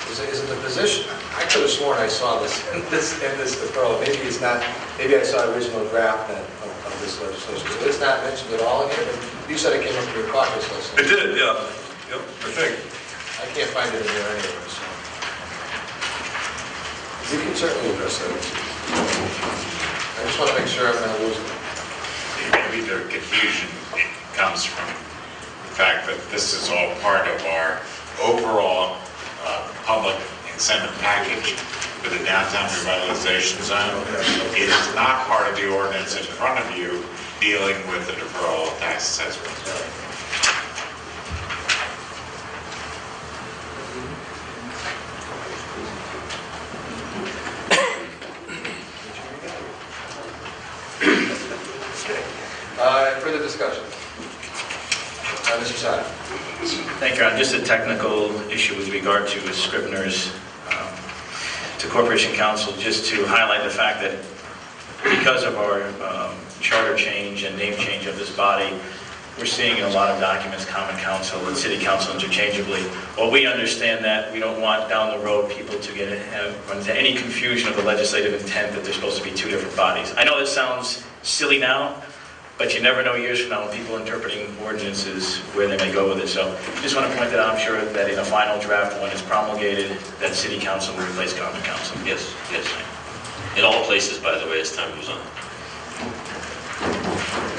Is it the position? I could have sworn I saw this in this deferral. Maybe it's not. Maybe I saw original draft of this legislation. So it's not mentioned at all in here. But you said it came up in your caucus list. It did, yeah. Yep, I think. I can't find it in there anywhere. So you can certainly address that. I just want to make sure I'm not losing it. Maybe the confusion comes from the fact that this is all part of our overall public incentive package for the downtown revitalization zone. It is not part of the ordinance in front of you dealing with the deferral of tax assessments. Further discussion? Mr. Sada. Thank you. Just a technical issue with regard to Scribner's to Corporation Council, just to highlight the fact that because of our charter change and name change of this body, we're seeing in a lot of documents Common Council and City Council interchangeably. Well, we understand that. We don't want down the road people to run into any confusion of the legislative intent that there's supposed to be two different bodies. I know this sounds silly now, but you never know years from now when people are interpreting ordinances where they may go with it. So just want to point that out. I'm sure that in a final draft, when it's promulgated, that City Council will replace Common Council. Yes, yes. In all places, by the way, as time goes on.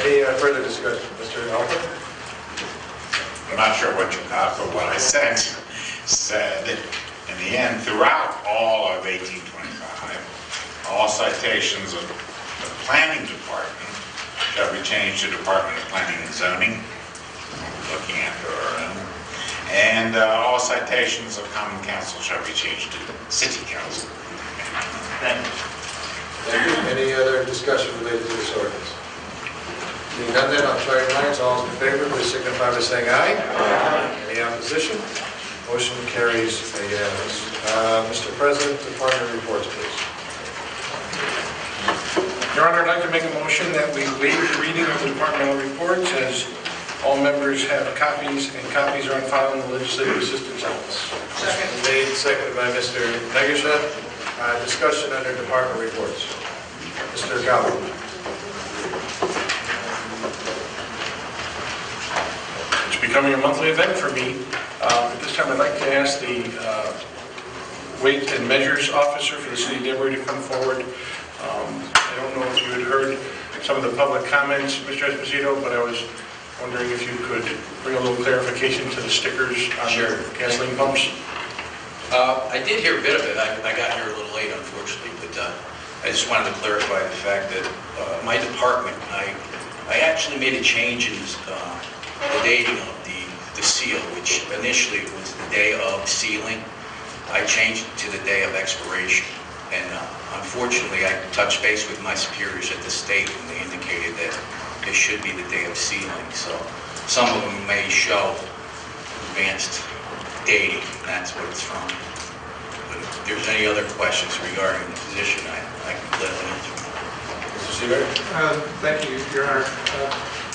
Any further discussion? Mr. Alpert? I'm not sure what you got, but what I said, in the end, throughout all of 1825, all citations of the planning department shall be changed to Department of Planning and Zoning, looking after our own, and all citations of Common Council shall be changed to City Council. Thank you. Thank you. Any other discussion related to this ordinance? Being done then, I'll try your minds. All in favor, please signify by saying aye. Aye. Any opposition? Motion carries unanimous. Mr. President, department reports, please. Your Honor, I'd like to make a motion that we waive the reading of the departmental reports as all members have copies, and copies are on file in the Legislative Assistant's office. Second. Made, seconded by Mr. Negusha. Discussion under department reports. Mr. Gallo. It's becoming a monthly event for me. At this time, I'd like to ask the Weight and Measures Officer for the City of Danbury to come forward. I don't know if you had heard some of the public comments, Mr. Esposito, but I was wondering if you could bring a little clarification to the stickers on your gasoline pumps. I did hear a bit of it. I got here a little late, unfortunately, but I just wanted to clarify the fact that my department, I actually made a change in the dating of the seal, which initially was the day of sealing. I changed it to the day of expiration. And unfortunately, I touched base with my superiors at the state, and they indicated that it should be the day of sealing. So some of them may show advanced dating, and that's what it's from. But if there's any other questions regarding the position, I can gladly answer. Mr. Seaver? Thank you, Your Honor.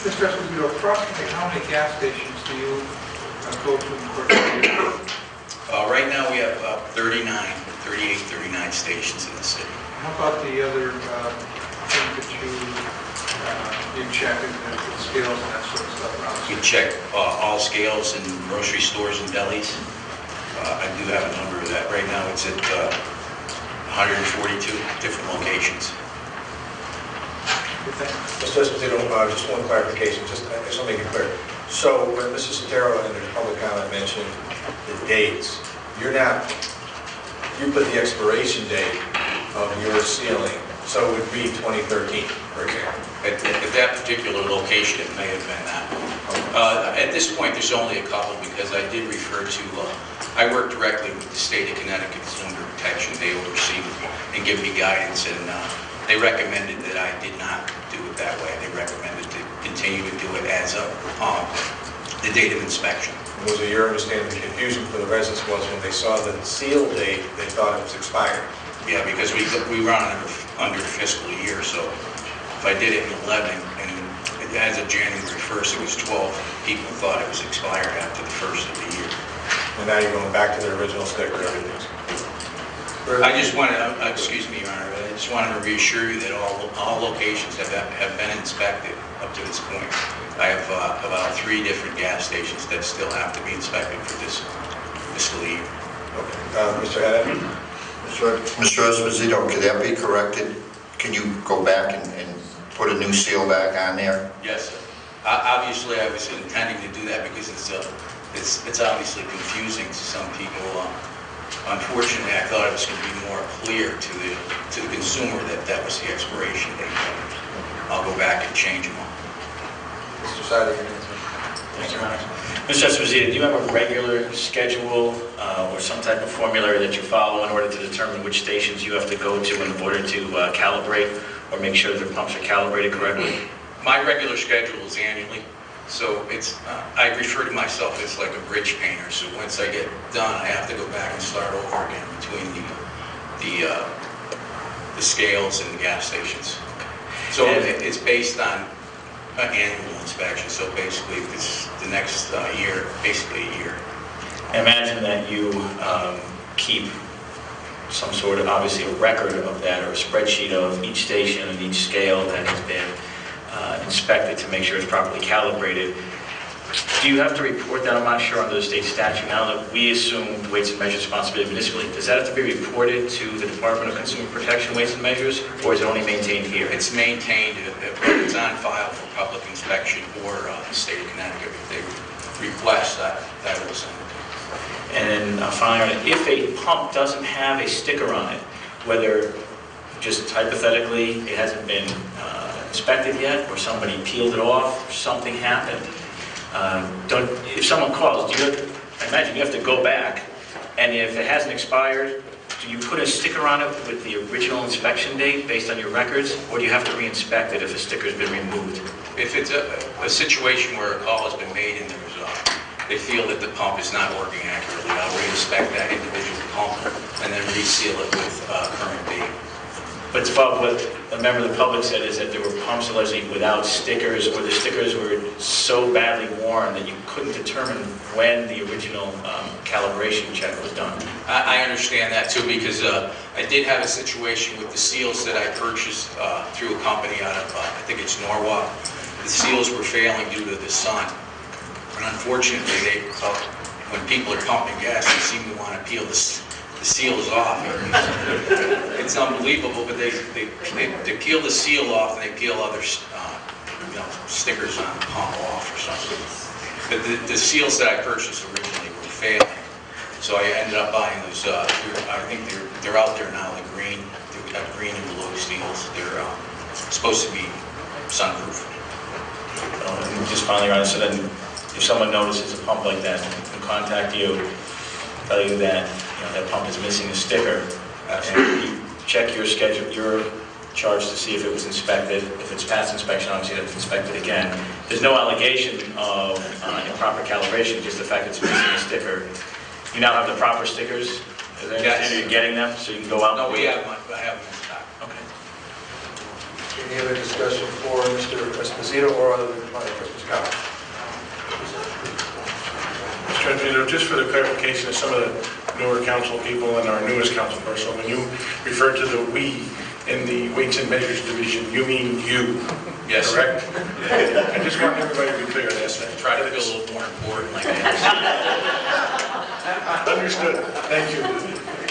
Mr. Esposito, approximately how many gas stations do you go to in the course of the year? Right now, we have 38, 39 stations in the city. How about the other things that you check in the scales and that sort of stuff around? We check all scales in grocery stores and delis. I do have a number of that. Right now, it's at 142 different locations. Mr. Esposito, just one clarification, just to make it clear. So when Mr. Sotero in the public comment mentioned the dates, you put the expiration date of your sealing, so it would be 2013, for example. At that particular location, it may have been that. At this point, there's only a couple, because I did refer to, I work directly with the state of Connecticut Consumer Protection. They oversee and give me guidance, and they recommended that I did not do it that way. They recommended to continue to do it as of the date of inspection. Was it your understanding the confusion for the residents was when they saw the seal date, they thought it was expired? Yeah, because we run under fiscal year, so if I did it in 11, and as of January 1st, it was 12, people thought it was expired after the first of the year. And now you're going back to the original sticker, everything's... I just wanted, excuse me, Your Honor, I just wanted to reassure you that all locations have been inspected up to this point. I have about 3 different gas stations that still have to be inspected for this fiscal year. Okay. Mr. Haddad? Mr. Esposito, could that be corrected? Can you go back and put a new seal back on there? Yes, sir. Obviously, I was intending to do that because it's obviously confusing to some people. Unfortunately, I thought it was going to be more clear to the consumer that was the expiration date. I'll go back and change them all. Mr. Seiler, Thank you, Your Honor. Mr. Esposito, do you have a regular schedule or some type of formula that you follow in order to determine which stations you have to go to in order to calibrate or make sure that the pumps are calibrated correctly? My regular schedule is annually, so it's I refer to myself as like a bridge painter. So once I get done, I have to go back and start over again between the scales and the gas stations. So it's based on an annual inspection. So basically, it's the next year, basically a year. I imagine that you keep some sort of, obviously, a record of that or a spreadsheet of each station and each scale that has been inspected to make sure it's properly calibrated. Do you have to report that? I'm not sure under the state statute. Now that we assume the weights and measures responsibility municipally, does that have to be reported to the Department of Consumer Protection Weights and Measures, or is it only maintained here? It's maintained, it's on file for public inspection, or the state of Connecticut. If they request that will send it. And then finally, if a pump doesn't have a sticker on it, whether just hypothetically it hasn't been inspected yet, or somebody peeled it off, or something happened, if someone calls, I imagine you have to go back, and if it hasn't expired, do you put a sticker on it with the original inspection date based on your records, or do you have to re-inspect it if the sticker's been removed? If it's a situation where a call has been made and there's they feel that the pump is not working accurately, I'll re-inspect that individual pump and then reseal it with current bait. But Bob, what a member of the public said is that there were pumps allegedly without stickers, or the stickers were so badly worn that you couldn't determine when the original calibration check was done. I understand that too, because I did have a situation with the seals that I purchased through a company out of, I think it's Norwalk. The seals were failing due to the sun. And unfortunately, when people are pumping gas, they seem to want to peel the seals off. It's unbelievable, but they peel the seal off and they peel other stickers on the pump off or something. But the seals that I purchased originally were failing, so I ended up buying those. I think they're out there now. The green, they've got green and blue seals. They're supposed to be sunproof. Just finally, Ron, so then if someone notices a pump like that and can contact you, tell you that that pump is missing a sticker, and you check your schedule, your charge to see if it was inspected. If it's past inspection, obviously that's inspected again. There's no allegation of improper calibration, just the fact it's missing a sticker. You now have the proper stickers. As I understand, you're getting them, so you can go out. No, we have them. I have them in stock. Okay. Any other discussion for Mr. Esposito or other than Mr. Scott? Mr. Esposito, just for the clarification of some of the newer council people and our newest council person, when you refer to the "we" in the Weights and Measures Division, you mean you? Yes. Correct? I just want everybody to be clear on this. Try to feel a little more important like that. Understood. Thank you.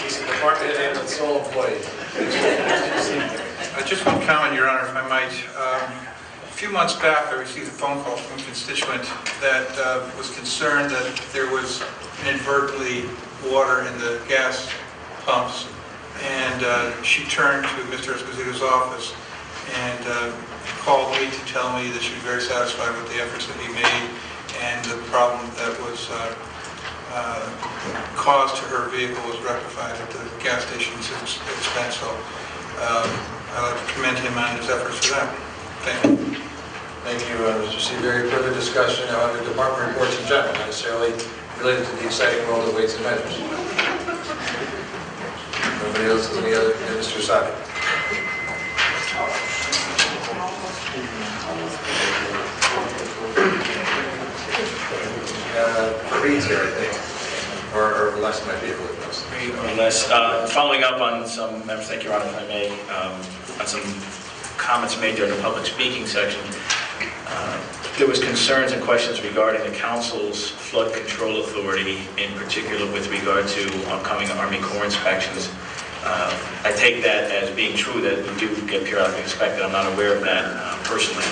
He's a department head and sole employee. Just one comment, Your Honor, if I might. A few months back, I received a phone call from a constituent that was concerned that there was inadvertently water in the gas pumps, and she turned to Mr. Esposito's office and called me to tell me that she was very satisfied with the efforts that he made and the problem that was caused to her vehicle was rectified at the gas station's expense. So I'd like to commend him on his efforts for that. Thank you. Thank you, Mr. Seabury. Further discussion on the department reports in general, not necessarily related to the exciting world of Weights and Measures. Nobody else has any other? Mr. Saki. Reed's here, I think, or less might be able to address. Or less. Following up on some members, thank you, Your Honor, if I may, on some comments made during the public speaking section. There was concerns and questions regarding the council's flood control authority, in particular with regard to upcoming Army Corps inspections. I take that as being true that we do get periodically inspected. I'm not aware of that personally.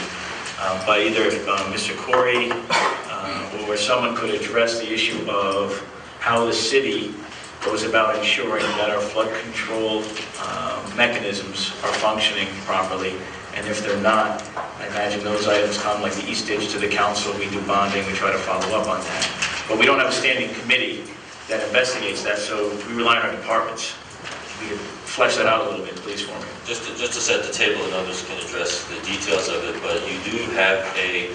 But either Mr. Corey or someone could address the issue of how the city goes about ensuring that our flood control mechanisms are functioning properly. And if they're not, I imagine those items come like the e-stitch to the council. We do bonding, we try to follow up on that. But we don't have a standing committee that investigates that, so we rely on our departments. If you could flesh that out a little bit, please, for me. Just to set the table, and others can address the details of it, but you do have a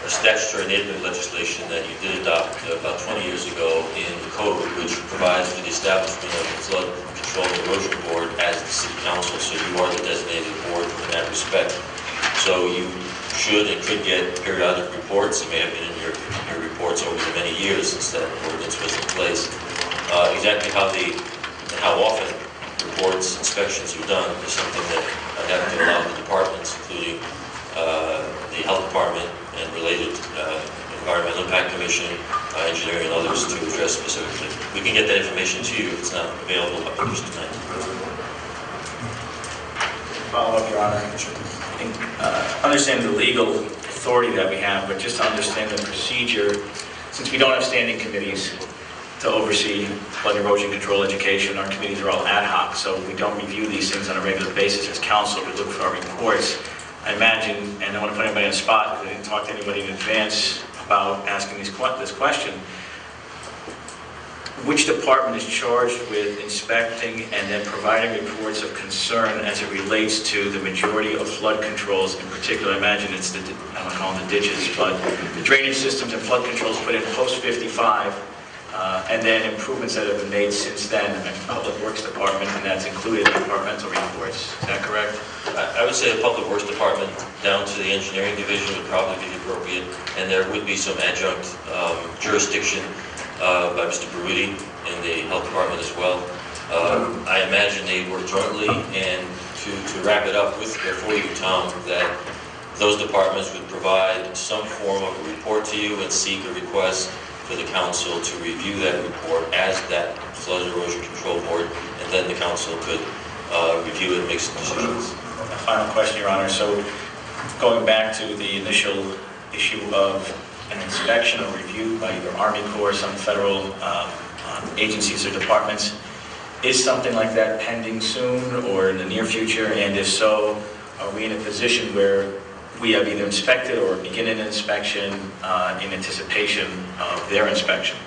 statutory enabling legislation that you did adopt about 20 years ago in the code, which provides for the establishment of the Flood Control and Erosion Board as the city council, so you are the designated board in that respect. So you should and could get periodic reports. It may have been in your reports over the many years since that ordinance was in place. Exactly how often reports, inspections are done is something that I have to allow the departments, including the health department and related Environmental Impact Commission, engineering, and others to address specifically. We can get that information to you if it's not available up to tonight. Follow up, Your Honor. Understand the legal authority that we have, but just to understand the procedure, since we don't have standing committees to oversee flood erosion control education, our committees are all ad hoc, so we don't review these things on a regular basis as council. We look for our reports. I imagine, and I don't want to put anybody on the spot because I didn't talk to anybody in advance about asking this question. which department is charged with inspecting and then providing reports of concern as it relates to the majority of flood controls in particular? I imagine it's the, I don't call them the ditches, but the drainage systems and flood controls put in post-55, and then improvements that have been made since then in the Public Works Department, and that's included in departmental reports. Is that correct? I would say the Public Works Department down to the Engineering Division would probably be appropriate, and there would be some adjunct jurisdiction by Mr. Baruti in the Health Department as well. I imagine they work jointly, and to wrap it up for you, Tom, that those departments would provide some form of a report to you and seek a request for the council to review that report as that Flood Erosion Control Board, and then the council could review it and make some decisions. A final question, Your Honor. So going back to the initial issue of an inspection or review by either Army Corps or some federal agencies or departments, is something like that pending soon or in the near future? And if so, are we in a position where we have either inspected or begin an inspection in anticipation of their inspection?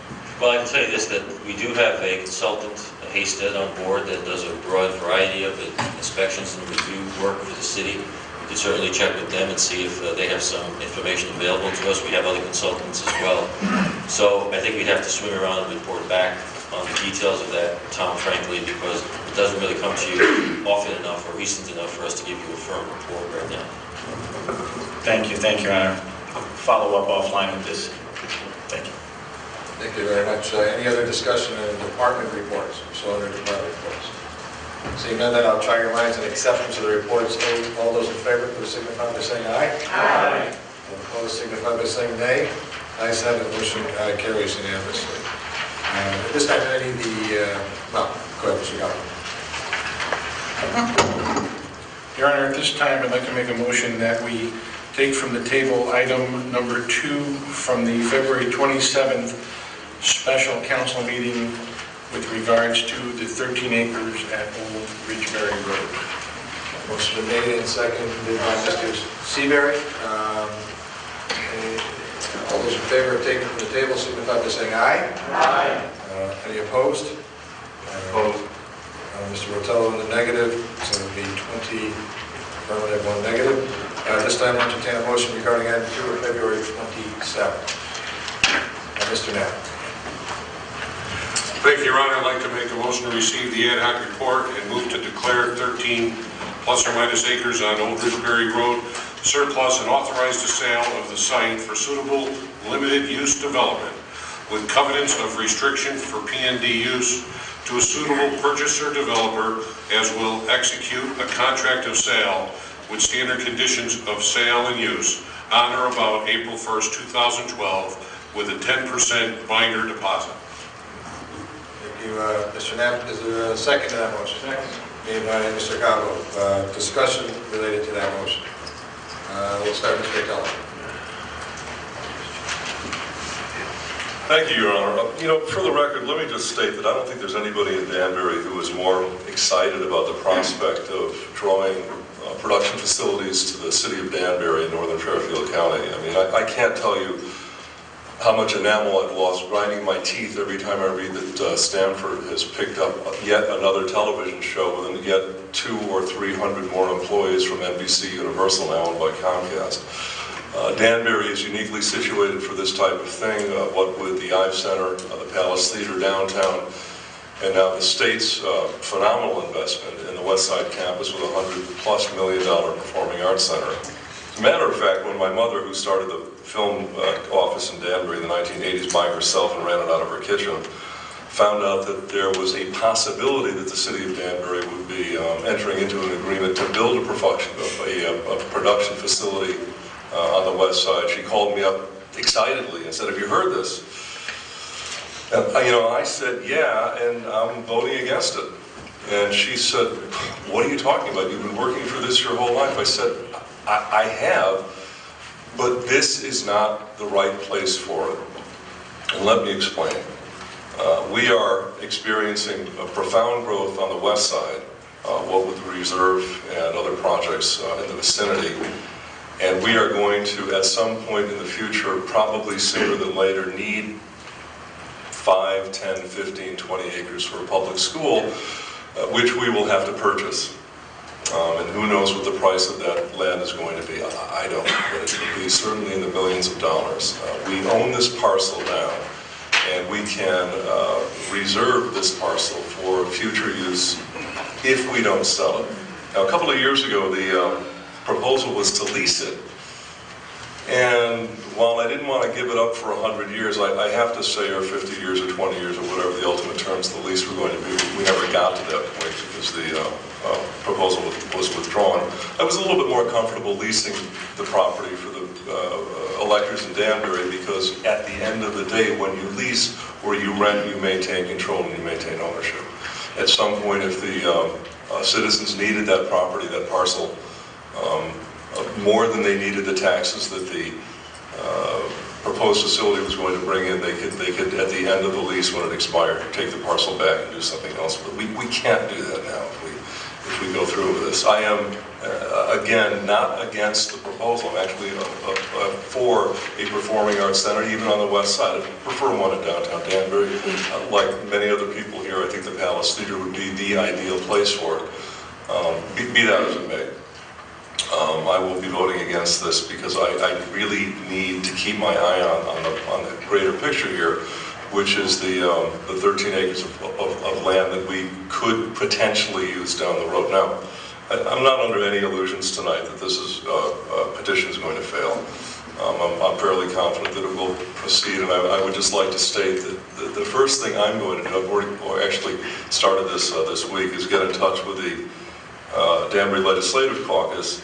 Well, I can tell you this, that we do have a consultant, Hasted, on board that does a broad variety of inspections and review work for the city. We could certainly check with them and see if they have some information available to us. We have other consultants as well. So I think we'd have to swing around and report back on the details of that, Tom, frankly, because it doesn't really come to you often enough or recent enough for us to give you a firm report right now. Thank you, Your Honor. Follow up offline with this. Thank you. Thank you very much. Any other discussion on department reports? So under department reports. Seeing none, then I'll try your minds on acceptance of the reports. All those in favor, please signify by saying aye. Aye. All opposed, signify by saying nay. Ayes have it, motion carries unanimously. At this time, I need the, well, go ahead, Mr. Governor. Your Honor, at this time, I'd like to make a motion that we take from the table item number 2 from the February 27th special council meeting with regards to the 13 acres at Old Ridgeberry Road. Motion made and seconded by Mr. Seabury. All those in favor of taking from the table signify by saying aye. Aye. Any opposed? Opposed. Mr. Rotello in the negative, so it would be 20 affirmative, 1 negative. This time, I'll entertain a motion regarding item 2 of February 27th. Mr. Knapp. Thank you, Your Honor. I'd like to make a motion to receive the ad hoc report and move to declare 13 plus or minus acres on Old Ridgeberry Road surplus and authorize the sale of the site for suitable limited use development with covenants of restriction for PND use to a suitable purchaser developer as will execute a contract of sale with standard conditions of sale and use on or about April 1st, 2012 with a 10% binder deposit. Thank you, Mr. Knapp. Is there a second to that motion? Second. Made by Mr. Cabo. Discussion related to that motion. We'll start with Mr. Rotello. Thank you, Your Honor. For the record, let me just state that I don't think there's anybody in Danbury who is more excited about the prospect of drawing production facilities to the city of Danbury in northern Fairfield County. I mean, I can't tell you how much enamel I've lost grinding my teeth every time I read that Stanford has picked up yet another television show with yet 200 or 300 more employees from NBC Universal now owned by Comcast. Danbury is uniquely situated for this type of thing, what with the Ive Center, the Palace Theater downtown, and now the state's phenomenal investment in the West Side campus with $100+ million performing arts center. As a matter of fact, when my mother, who started the film office in Danbury in the 1980s by herself and ran it out of her kitchen, found out that there was a possibility that the city of Danbury would be entering into an agreement to build a production facility on the west side, she called me up excitedly and said, "Have you heard this?" And, I said, "Yeah, and I'm voting against it." And she said, "What are you talking about? You've been working for this your whole life." I said, I have, but this is not the right place for it. And let me explain. We are experiencing a profound growth on the west side, what with the reserve and other projects in the vicinity. And we are going to, at some point in the future, probably sooner than later, need 5, 10, 15, 20 acres for a public school, which we will have to purchase. And who knows what the price of that land is going to be. I don't know, but it will be certainly in the millions of dollars. We own this parcel now, and we can reserve this parcel for future use if we don't sell it. Now, a couple of years ago, the proposal was to lease it. And while I didn't want to give it up for 100 years, I have to say, or 50 years or 20 years or whatever the ultimate terms of the lease were going to be, we never got to that point because the proposal was withdrawn. I was a little bit more comfortable leasing the property for the electors in Danbury because at the end of the day, when you lease or you rent, you maintain control and you maintain ownership. At some point, if the citizens needed that property, that parcel, more than they needed the taxes that the proposed facility was going to bring in, they could at the end of the lease when it expired, take the parcel back and do something else. But we can't do that now if we go through with this. I am, again, not against the proposal. I'm actually for a performing arts center, even on the west side. I prefer one in downtown Danbury. Like many other people here, I think the Palace Theater would be the ideal place for it. Be that as it may. I will be voting against this because I really need to keep my eye on the greater picture here, which is the 13 acres of land that we could potentially use down the road. Now, I'm not under any illusions tonight that this petition is going to fail. I'm fairly confident that it will proceed, and I would just like to state that the first thing I'm going to do, I've already actually started this week, is get in touch with the Danbury Legislative Caucus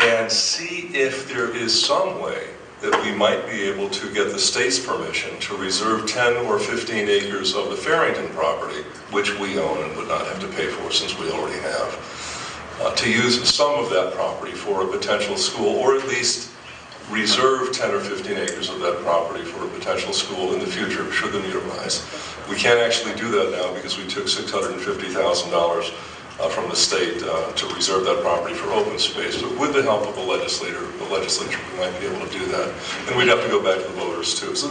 and see if there is some way that we might be able to get the state's permission to reserve 10 or 15 acres of the Farrington property, which we own and would not have to pay for since we already have, to use some of that property for a potential school, or at least reserve 10 or 15 acres of that property for a potential school in the future, should the need arise. We can't actually do that now because we took $650,000 from the state to reserve that property for open space. But with the help of the legislature, we might be able to do that. And we'd have to go back to the voters too. So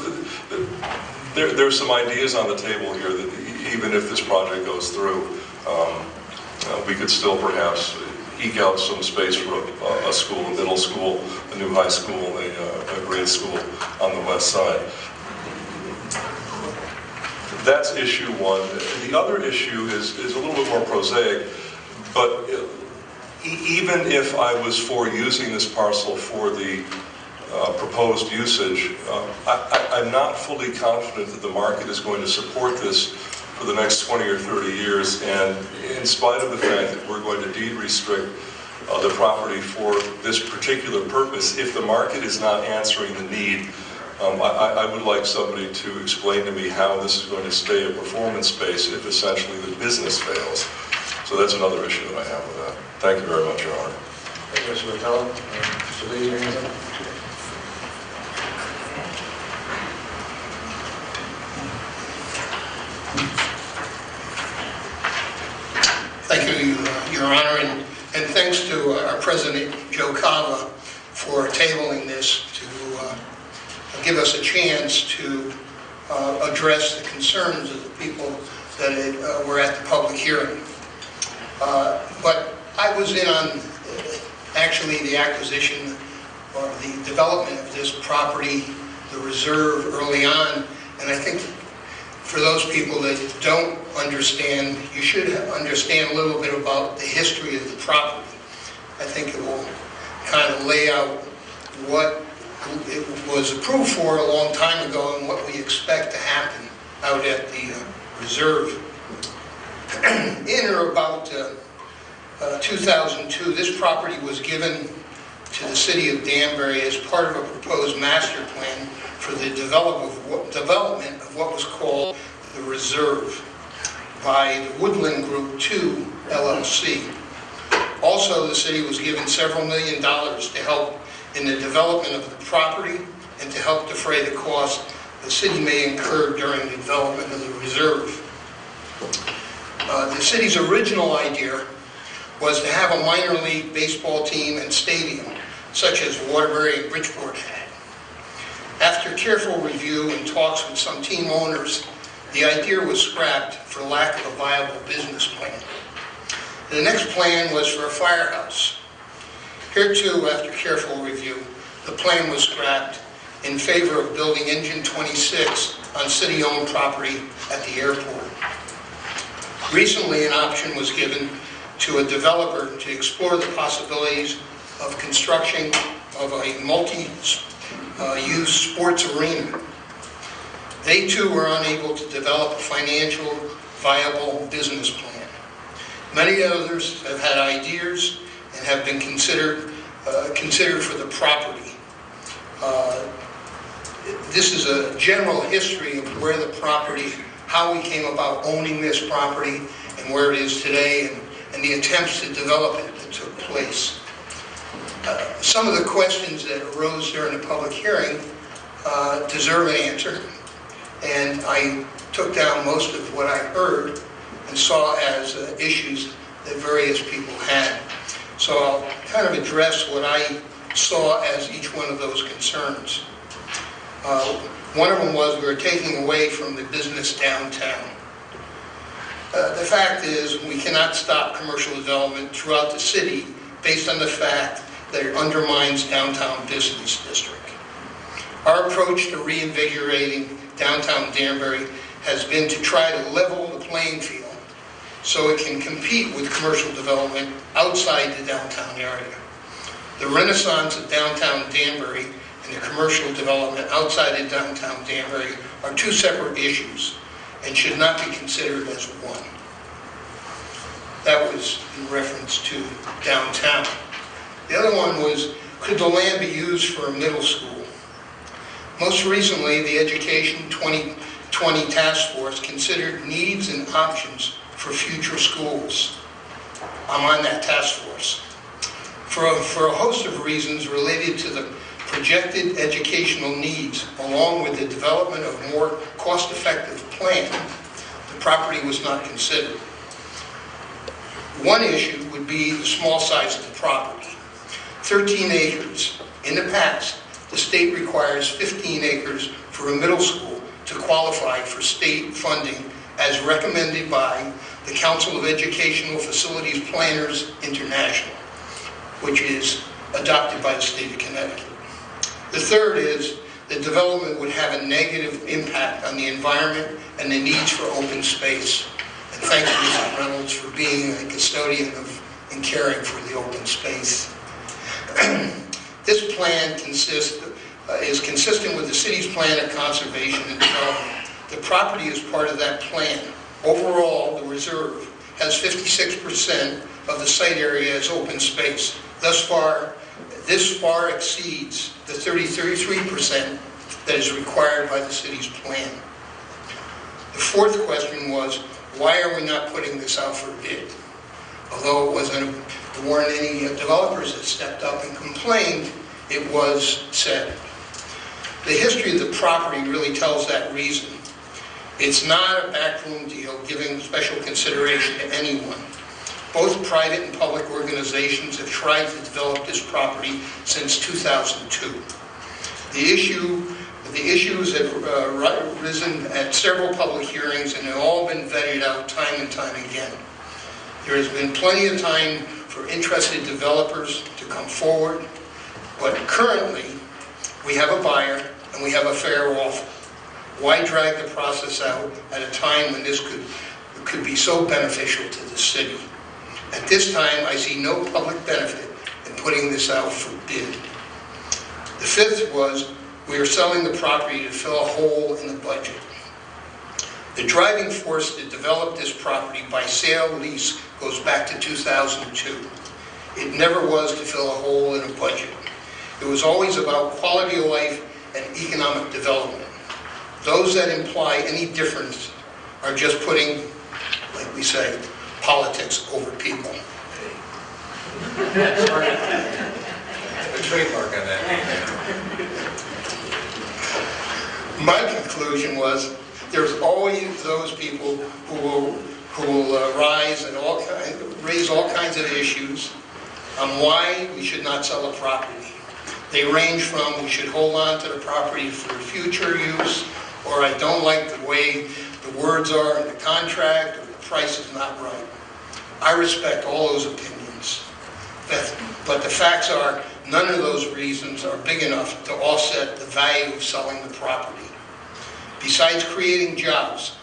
there's some ideas on the table here that even if this project goes through, we could still perhaps eke out some space for a school, a middle school, a new high school, a grade school on the west side. That's issue one. The other issue is a little bit more prosaic, but even if I was for using this parcel for the proposed usage, I'm not fully confident that the market is going to support this for the next 20 or 30 years, and in spite of the fact that we're going to deed restrict the property for this particular purpose, if the market is not answering the need, I would like somebody to explain to me how this is going to stay a performance space if essentially the business fails. So that's another issue that I have with that. Thank you very much, Your Honor. Thank you, Mr. McCullough. Mr. Lee, your hands up. Thank you, Your Honor, and thanks to our President, Joe Cava, for tabling this to give us a chance to address the concerns of the people that were at the public hearing. But I was in on actually the acquisition or the development of this property, the reserve, early on, and I think for those people that don't understand, you should understand a little bit about the history of the property. I think it will kind of lay out what it was approved for a long time ago and what we expect to happen out at the reserve. In or about 2002, this property was given to the city of Danbury as part of a proposed master plan for the development of what was called the reserve by the Woodland Group 2 LLC. Also, the city was given several $1 million to help in the development of the property and to help defray the cost the city may incur during the development of the reserve. The city's original idea was to have a minor league baseball team and stadium, such as Waterbury and Bridgeport had. After careful review and talks with some team owners, The idea was scrapped for lack of a viable business plan. The next plan was for a firehouse. Here too, after careful review, the plan was scrapped in favor of building Engine 26 on city-owned property at the airport. Recently, an option was given to a developer to explore the possibilities of construction of a multi-use sports arena. They too were unable to develop a financial viable business plan. Many others have had ideas and have been considered for the property. This is a general history of where the property, how we came about owning this property and where it is today, and the attempts to develop it that took place. Some of the questions that arose during the public hearing deserve an answer, and I took down most of what I heard and saw as issues that various people had. So I'll kind of address what I saw as each one of those concerns. One of them was we were taking away from the business downtown. The fact is we cannot stop commercial development throughout the city based on the fact that it undermines downtown business district. Our approach to reinvigorating downtown Danbury has been to try to level the playing field so it can compete with commercial development outside the downtown area. The renaissance of downtown Danbury and the commercial development outside of downtown Danbury are two separate issues and should not be considered as one. That was in reference to downtown. The other one was, could the land be used for a middle school? Most recently, the Education 2020 Task Force considered needs and options for future schools. I'm on that task force. For a host of reasons related to the projected educational needs, along with the development of a more cost-effective plan, the property was not considered. One issue would be the small size of the property. 13 acres. In the past, the state requires 15 acres for a middle school to qualify for state funding as recommended by the Council of Educational Facilities Planners International, which is adopted by the state of Connecticut. The third is that development would have a negative impact on the environment and the needs for open space. And thank you, Mrs. Reynolds, for being a custodian of and caring for the open space. This plan is consistent with the city's plan of conservation and development. The property is part of that plan. Overall, the reserve has 56% of the site area as open space. This far exceeds the 33% that is required by the city's plan. The fourth question was, why are we not putting this out for bid? Although there weren't any developers that stepped up and complained, it was said. The history of the property really tells that reason. It's not a backroom deal giving special consideration to anyone. Both private and public organizations have tried to develop this property since 2002. The issues have risen at several public hearings and have all been vetted out time and time again. There has been plenty of time for interested developers to come forward, but currently we have a buyer and we have a fair offer. Why drag the process out at a time when this could be so beneficial to the city? At this time, I see no public benefit in putting this out for bid. The fifth was, we are selling the property to fill a hole in the budget. The driving force to develop this property by sale lease goes back to 2002. It never was to fill a hole in a budget. It was always about quality of life and economic development. Those that imply any difference are just putting, like we say, politics over people. A trademark on that. My conclusion was there's always those people who will rise and raise all kinds of issues on why we should not sell a property. They range from, we should hold on to the property for future use, or I don't like the way the words are in the contract, or the price is not right. I respect all those opinions. But the facts are, none of those reasons are big enough to offset the value of selling the property. Besides creating jobs,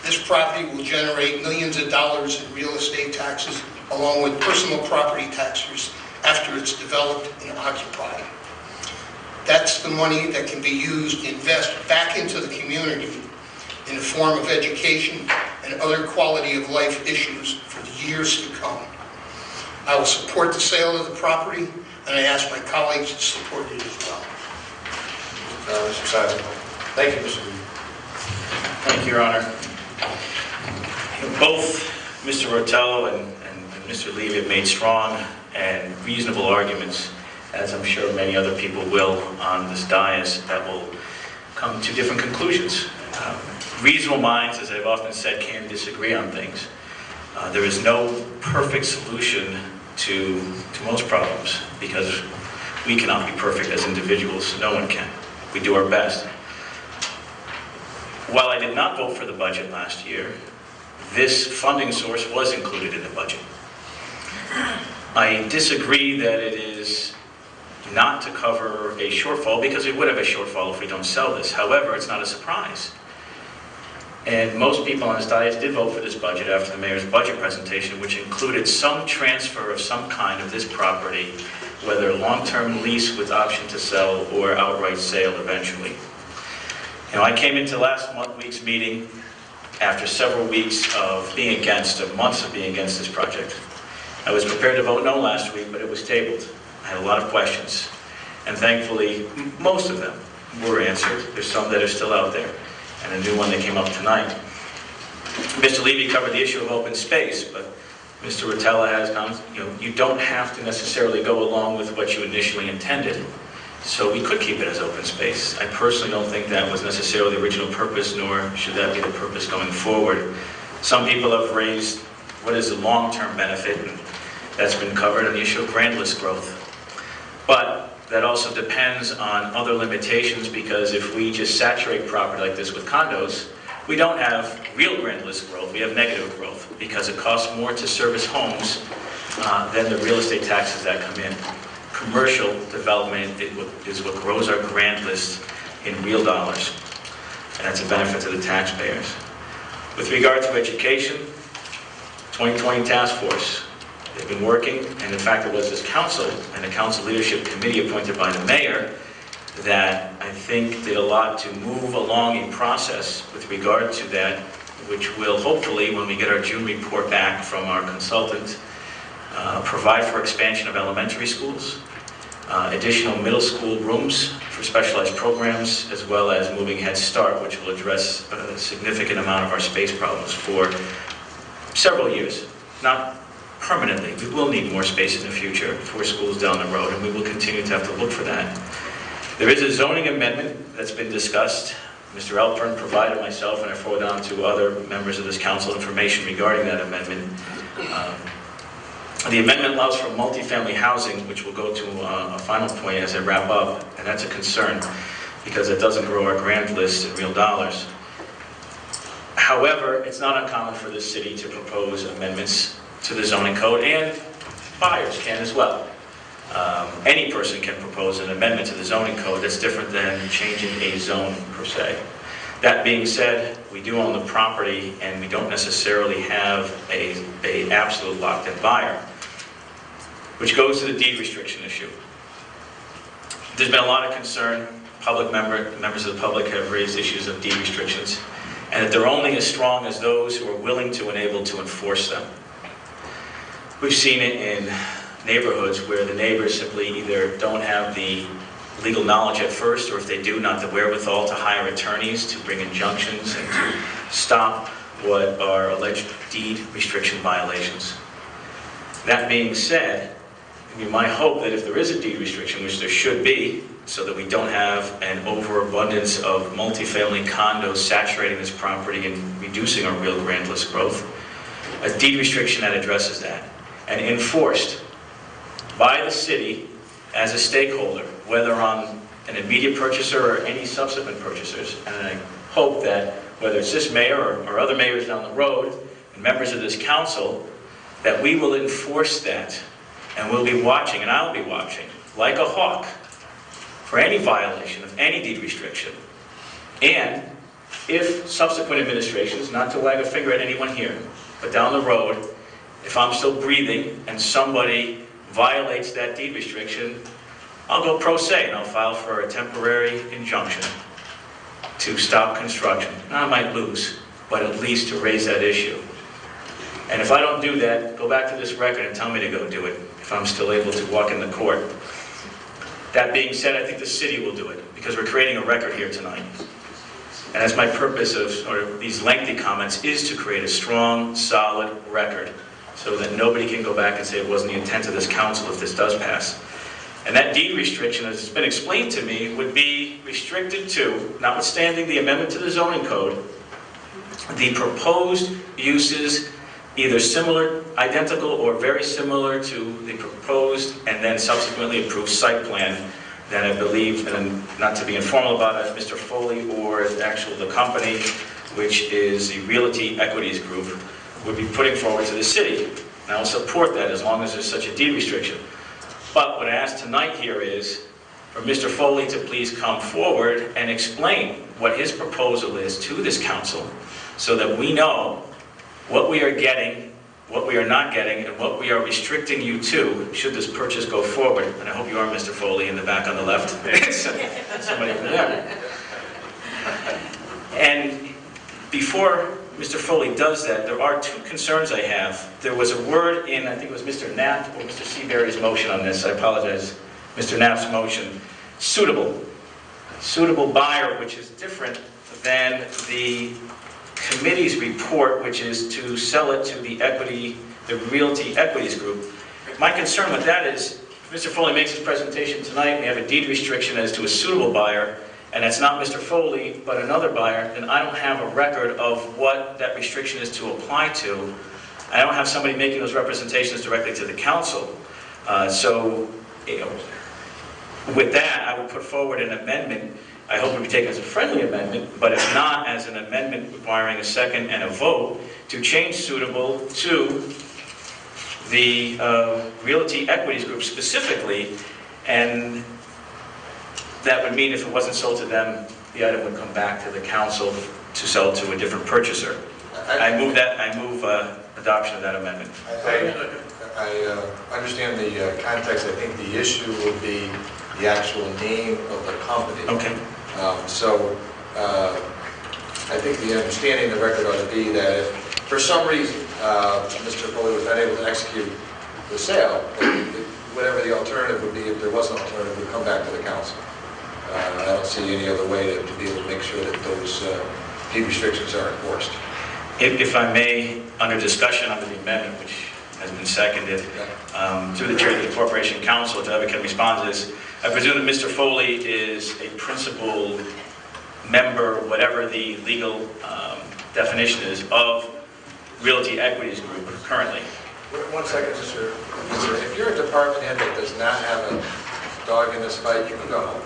this property will generate millions of dollars in real estate taxes, along with personal property taxes after it's developed and occupied. That's the money that can be used to invest back into the community in the form of education and other quality of life issues for the years to come. I will support the sale of the property, and I ask my colleagues to support it as well. Mr. Simon. Thank you, Mr. Lee. Thank you, Your Honor. Both Mr. Rotello and Mr. Levy have made strong and reasonable arguments, as I'm sure many other people will on this dais, that will come to different conclusions. Reasonable minds, as I've often said, can disagree on things. There is no perfect solution to most problems, because we cannot be perfect as individuals. No one can. We do our best. While I did not vote for the budget last year, this funding source was included in the budget. I disagree that it is not to cover a shortfall, because we would have a shortfall if we don't sell this. However, it's not a surprise. And most people on this dais did vote for this budget after the mayor's budget presentation, which included some transfer of some kind of this property, whether long-term lease with option to sell or outright sale eventually. You know, I came into last week's meeting after several weeks of being against, or months of being against this project. I was prepared to vote no last week, but it was tabled. I had a lot of questions, and thankfully, most of them were answered. There's some that are still out there, and a new one that came up tonight. Mr. Levy covered the issue of open space, but Mr. Rotella has gone, you don't have to necessarily go along with what you initially intended. So we could keep it as open space. I personally don't think that was necessarily the original purpose, nor should that be the purpose going forward. Some people have raised what is the long-term benefit, and that's been covered on the issue of grand list growth. But that also depends on other limitations, because if we just saturate property like this with condos, we don't have real grand list growth, we have negative growth, because it costs more to service homes than the real estate taxes that come in. Commercial development is what grows our grand list in real dollars, and that's a benefit to the taxpayers. With regard to education, 2020 Task Force, they've been working, and in fact it was this council and the council leadership committee appointed by the mayor that I think did a lot to move along a process with regard to that, which will hopefully, when we get our June report back from our consultant, provide for expansion of elementary schools, additional middle school rooms for specialized programs, as well as moving Head Start, which will address a significant amount of our space problems for several years, not permanently. We will need more space in the future for schools down the road, and we will continue to have to look for that. There is a zoning amendment that's been discussed. Mr. Alpern provided myself, and I forwarded on to other members of this council, information regarding that amendment. The amendment allows for multifamily housing, which will go to a final point as I wrap up, and that's a concern, because it doesn't grow our grand list in real dollars. However, it's not uncommon for the city to propose amendments to the zoning code, and buyers can as well. Any person can propose an amendment to the zoning code that's different than changing a zone per se. That being said, we do own the property, and we don't necessarily have an absolute locked-in buyer, which goes to the deed restriction issue. There's been a lot of concern. Members of the public have raised issues of deed restrictions, and that they're only as strong as those who are willing to and able to enforce them. We've seen it in neighborhoods where the neighbors simply either don't have the legal knowledge at first, or if they do, not the wherewithal to hire attorneys to bring injunctions and to stop what are alleged deed restriction violations. That being said, it'd be my hope that if there is a deed restriction, which there should be, so that we don't have an overabundance of multifamily condos saturating this property and reducing our real grand list growth, a deed restriction that addresses that and enforced by the city as a stakeholder, whether on an immediate purchaser or any subsequent purchasers. And I hope that whether it's this mayor or other mayors down the road, and members of this council, that we will enforce that. And we'll be watching, and I'll be watching, like a hawk, for any violation of any deed restriction. And if subsequent administrations, not to wag a finger at anyone here, but down the road, if I'm still breathing and somebody violates that deed restriction, I'll go pro se and I'll file for a temporary injunction to stop construction. Now, I might lose, but at least to raise that issue. And if I don't do that, go back to this record and tell me to go do it, if I'm still able to walk in the court. That being said, I think the city will do it, because we're creating a record here tonight. And that's my purpose of these lengthy comments, is to create a strong, solid record, so that nobody can go back and say it wasn't the intent of this council if this does pass. And that deed restriction, as it's been explained to me, would be restricted to, notwithstanding the amendment to the zoning code, the proposed uses either similar, identical, or very similar to the proposed and then subsequently approved site plan that I believe, and not to be informal about it, Mr. Foley or actually the company, which is the Realty Equities Group, would be putting forward to the city. And I'll support that as long as there's such a deed restriction. But what I ask tonight here is for Mr. Foley to please come forward and explain what his proposal is to this council, so that we know what we are getting, what we are not getting, and what we are restricting you to should this purchase go forward. And I hope you are Mr. Foley in the back on the left. Somebody over there. And before Mr. Foley does that, there are two concerns I have. There was a word in, I think it was Mr. Knapp or Mr. Seabury's motion on this, I apologize, Mr. Knapp's motion, suitable. Suitable buyer, which is different than the committee's report, which is to sell it to the Realty Equities Group. My concern with that is, if Mr. Foley makes his presentation tonight and we have a deed restriction as to a suitable buyer, and it's not Mr. Foley, but another buyer, then I don't have a record of what that restriction is to apply to. I don't have somebody making those representations directly to the council. So, you know, with that, I would put forward an amendment. I hope it would be taken as a friendly amendment, but if not, as an amendment requiring a second and a vote to change suitable to the Realty Equities Group specifically, and that would mean if it wasn't sold to them, the item would come back to the council to sell to a different purchaser. I move adoption of that amendment. I understand the context. I think the issue would be the actual name of the company. Okay. I think the understanding of the record ought to be that if, for some reason, Mr. Foley was not able to execute the sale, whatever the alternative would be, if there was an alternative, would come back to the council. I don't see any other way to be able to make sure that those deed restrictions are enforced. If I may, under discussion under the amendment, which has been seconded, through the chair of the Corporation Council, if I can respond to this, I presume that Mr. Foley is a principal member, whatever the legal definition is, of Realty Equities Group currently. 1 second, Mr. If you're a department head that does not have a dog in this fight, you can go home.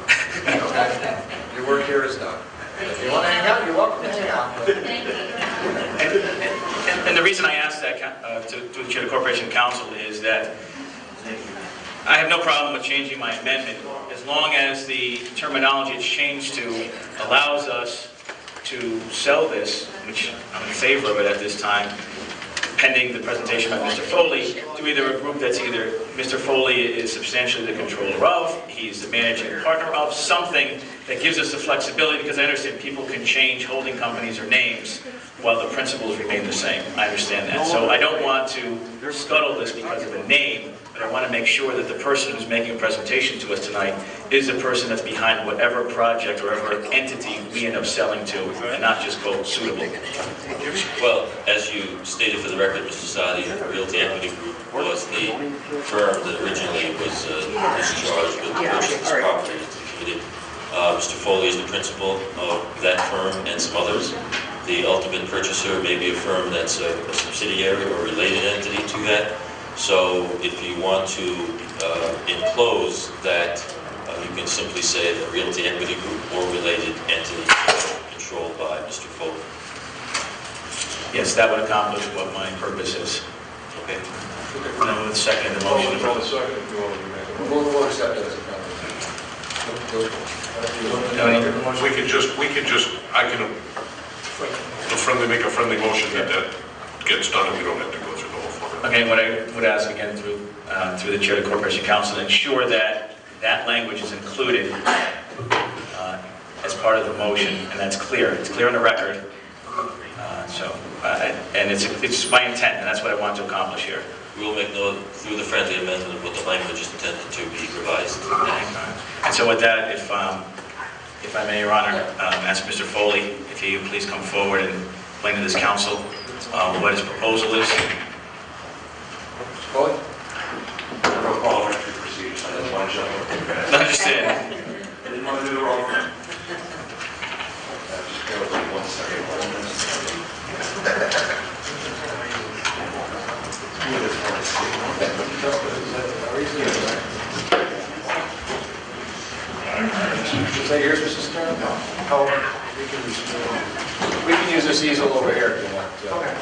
Okay? Your work here is done. If you want to hang out, you're welcome to hang out. And the reason I asked that to the chair of the Corporation Council is that I have no problem with changing my amendment as long as the terminology it's changed to allows us to sell this, which I'm in favor of it at this time, pending the presentation by Mr. Foley, to either a group that's either Mr. Foley is substantially the controller of, he's the managing partner of, something that gives us the flexibility, because I understand people can change holding companies or names while the principles remain the same. I understand that. So I don't want to scuttle this because of a name, but I want to make sure that the person who's making a presentation to us tonight is the person that's behind whatever project or whatever entity we end up selling to, and not just quote suitable. Well, as you stated for the record, Mr. Sadi, Realty Equity Group was the firm that originally was discharged with the purchase of this property into the committee. Mr. Foley is the principal of that firm and some others. The ultimate purchaser may be a firm that's a subsidiary or related entity to that. So if you want to enclose that you can simply say that Realty Equity Group or related entity controlled by Mr. Foley. Yes, that would accomplish what my purpose is. Okay? And I would second the motion. On the second, if you want to make a motion. We'll accept it as a comment. I can make a friendly motion that gets done and we don't have to go through the whole format. Okay, what I would ask again through the chair of the Corporation Council, ensure that that language is included as part of the motion, and that's clear. It's clear on the record. And it's my intent, and that's what I want to accomplish here. We will make note through the friendly amendment of what the language is intended to be revised. And so with that, if I may, Your Honor, ask Mr. Foley, if he would please come forward and explain to this council what his proposal is. Mr. Foley? No parliamentary procedures, I didn't want to jump in. I understand. I didn't want to do the wrong thing. Just bear with me 1 second. Is that yours, Mr. Stern? No. We can use this easel over here if you want. Okay.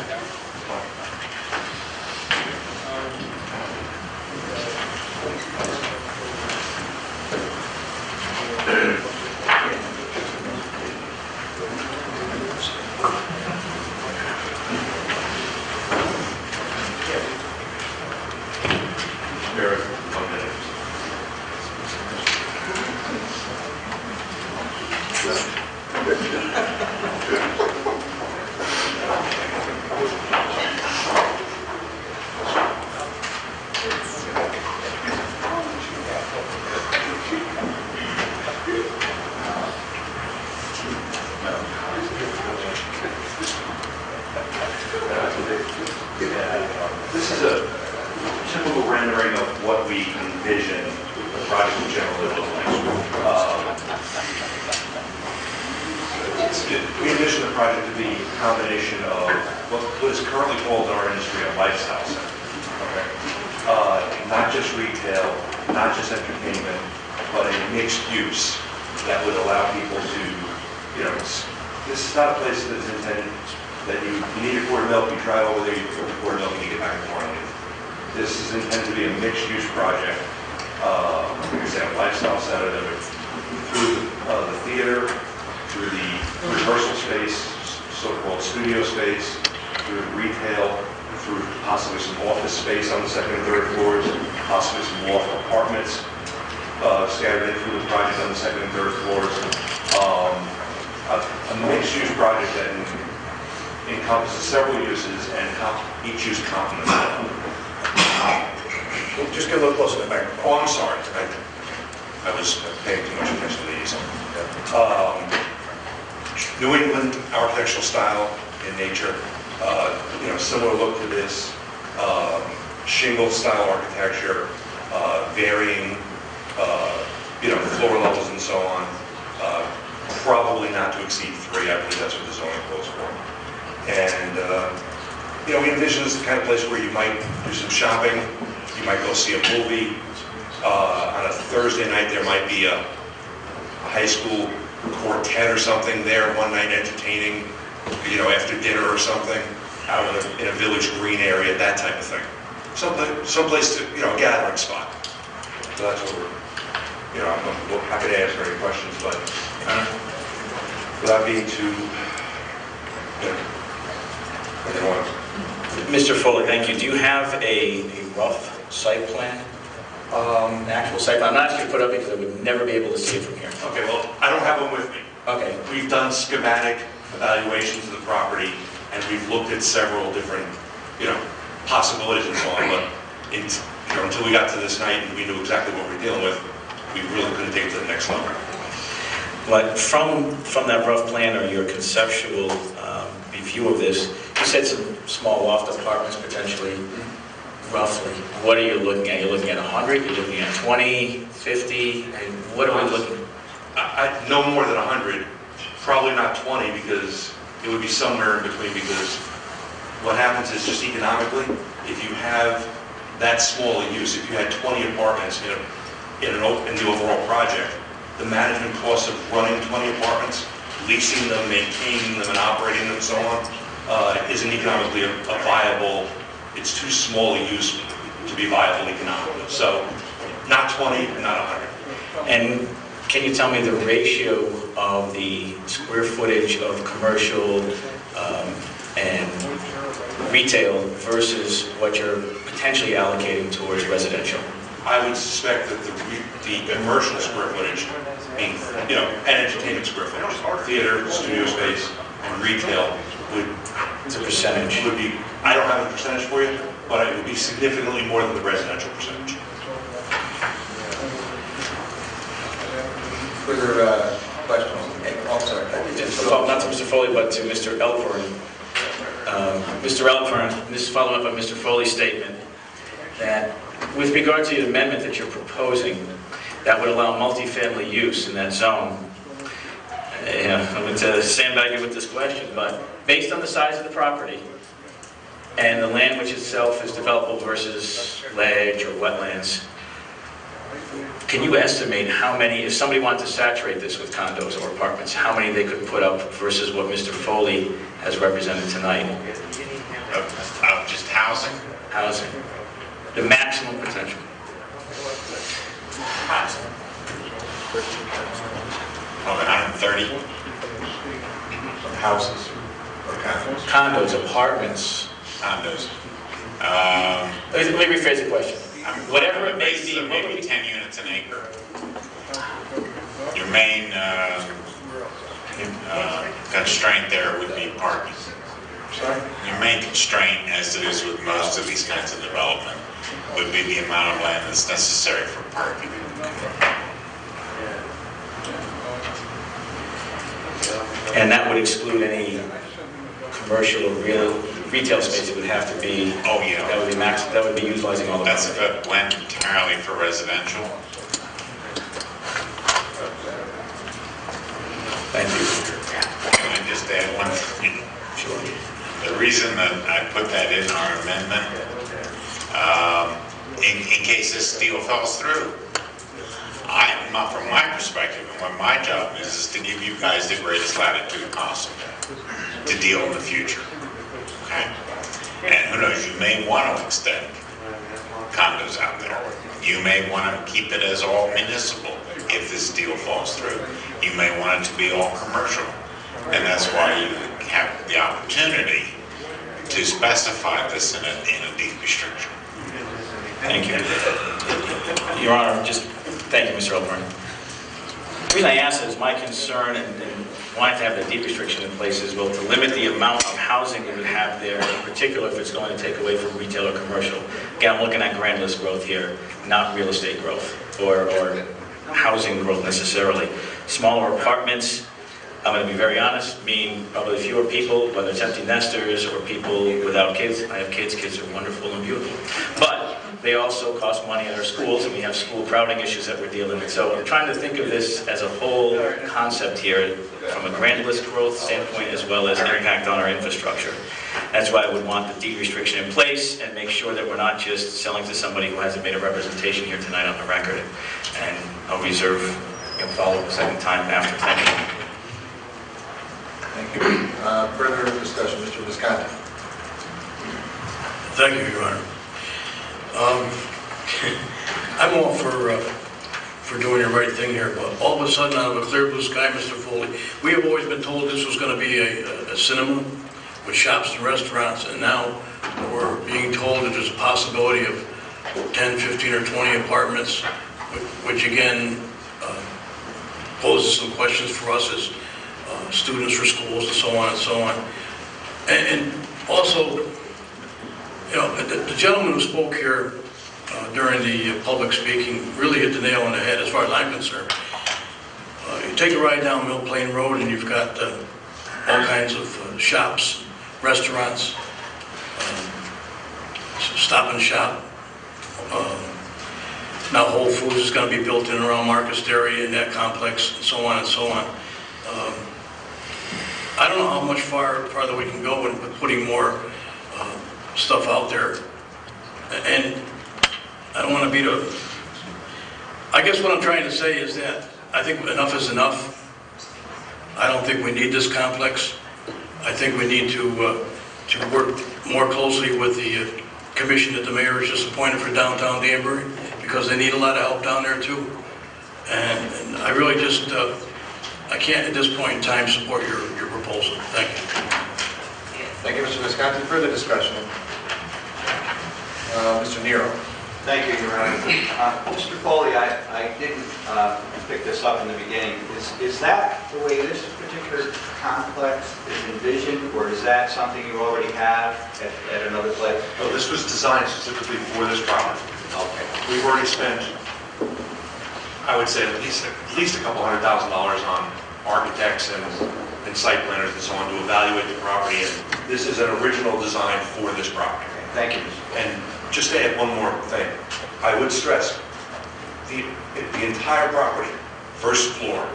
This is a typical rendering of what we envision the project in general to look like. We envision the project to be a combination of what is currently called in our industry a lifestyle center. Okay? Not just retail, not just entertainment, but a mixed use that would allow people to, this is not a place that is intended that you need a quart of milk, you drive over there, you put a quart of milk, and you get back and forth. This is intended to be a mixed-use project. Like I said, a lifestyle center that would, through the theater, through the rehearsal space, so-called studio space, through retail, through possibly some office space on the second and third floors, possibly some loft apartments scattered in through the project on the second and third floors. A mixed-use project that encompasses several uses and each use complements another. Just get a little closer to the microphone. Oh, I'm sorry. I was paying too much attention to these. New England architectural style in nature, similar look to this, shingle style architecture, varying, floor levels and so on. Probably not to exceed 3. I believe that's what the zoning calls for. And, we envision this the kind of place where you might do some shopping, you might go see a movie. On a Thursday night, there might be a high school quartet or something there one night entertaining, after dinner or something, out in a village green area, that type of thing. Someplace to, a gathering spot. So that's what we're, I'm happy to answer any questions, but without being too, Mr. Foley, thank you. Do you have a rough site plan? An actual site plan? I'm not asking you to put it up because I would never be able to see it from here. Okay, well, I don't have one with me. Okay. We've done schematic evaluations of the property, and we've looked at several different, possibilities and so on, but until we got to this night and we knew exactly what we were dealing with, we really couldn't take it to the next level. But from that rough plan or your conceptual review of this, you said some small loft apartments potentially, roughly. What are you looking at? You're looking at 100? You're looking at 20, 50? And what are we looking at? No more than 100, probably not 20, because it would be somewhere in between, because what happens is just economically, if you have that small a use, if you had 20 apartments in the overall project, the management costs of running 20 apartments, leasing them, maintaining them, and operating them, and so on, isn't economically a viable, it's too small a use to be viable economically. So not 20 and not 100. And can you tell me the ratio of the square footage of commercial and retail versus what you're potentially allocating towards residential? I would suspect that the commercial square footage, being, and entertainment square footage, theater, studio space, and retail would, it's a percentage. Would be, I don't have a percentage for you, but it would be significantly more than the residential percentage. Further questions? Oh, sorry. Not to Mr. Foley, but to Mr. Elkhorn. Mr. Elkhorn, this is following up on Mr. Foley's statement that with regard to the amendment that you're proposing, that would allow multifamily use in that zone. I'm going to sandbag you with this question, but based on the size of the property and the land which itself is developable versus ledge or wetlands, can you estimate how many, if somebody wanted to saturate this with condos or apartments, how many they could put up versus what Mr. Foley has represented tonight? Of just housing? Housing. The maximum potential. Housing. Oh, 130? Houses or condos? Condos, apartments. Condos. Let me rephrase the question. Whatever it may be, maybe 10 units an acre. Your main constraint there would be parking. Sorry? Your main constraint, as it is with most of these kinds of development, would be the amount of land that's necessary for parking. And that would exclude any commercial or retail space. It would have to be. Oh yeah. That would be max. That would be utilizing all the. That's if it went entirely for residential. Thank you. Can I just add one thing? Sure. The reason that I put that in our amendment, in case this deal falls through, not from my perspective, and what my job is to give you guys the greatest latitude possible to deal in the future. Okay? And who knows, you may want to extend condos out there. You may want to keep it as all municipal if this deal falls through. You may want it to be all commercial. And that's why you have the opportunity to specify this in a deed restriction. Thank you. Your Honor, thank you, Mr. Elkhorn. The reason I ask that is my concern and wanting to have the deed restriction in place is, well, to limit the amount of housing we would have there, in particular if it's going to take away from retail or commercial. Again, I'm looking at grand list growth here, not real estate growth or housing growth necessarily. Smaller apartments, I'm going to be very honest, mean probably fewer people, whether it's empty nesters or people without kids. I have kids. Kids are wonderful and beautiful. But they also cost money at our schools, and we have school crowding issues that we're dealing with. So I'm trying to think of this as a whole concept here from a grand list growth standpoint as well as impact on our infrastructure. That's why I would want the deed restriction in place and make sure that we're not just selling to somebody who hasn't made a representation here tonight on the record. And I'll reserve follow-up a second time after. Thank you. Thank you. Further discussion, Mr. Visconti. Thank you, Your Honor. I'm all for doing the right thing here, but all of a sudden, out of a clear blue sky, Mr. Foley, we have always been told this was going to be a cinema with shops and restaurants, and now we're being told that there's a possibility of 10, 15, or 20 apartments, which again poses some questions for us as students for schools and so on and so on. And also, you know, the gentleman who spoke here during the public speaking really hit the nail on the head as far as I'm concerned. You take a ride down Mill Plain Road and you've got all kinds of shops, restaurants, stop and shop. Now Whole Foods is going to be built in around Marcus Dairy in that complex and so on and so on. I don't know how much farther we can go in putting more stuff out there. And I don't want to beat I guess what I'm trying to say is that I think enough is enough. I don't think we need this complex. I think we need to work more closely with the commission that the mayor has just appointed for downtown Danbury, because they need a lot of help down there too. And I really just, I can't at this point in time support your proposal. Thank you. Thank you, Mr. Visconti. Further discussion? Mr. Nero. Thank you, Your Honor. Mr. Foley, I didn't pick this up in the beginning. Is that the way this particular complex is envisioned, or is that something you already have at another place? No, this was designed specifically for this property. Okay. We've already spent, I would say, at least a couple $100,000 on architects and site planners and so on to evaluate the property. And this is an original design for this property. Okay. Thank you. And just to add one more thing, I would stress, the entire property, first floor,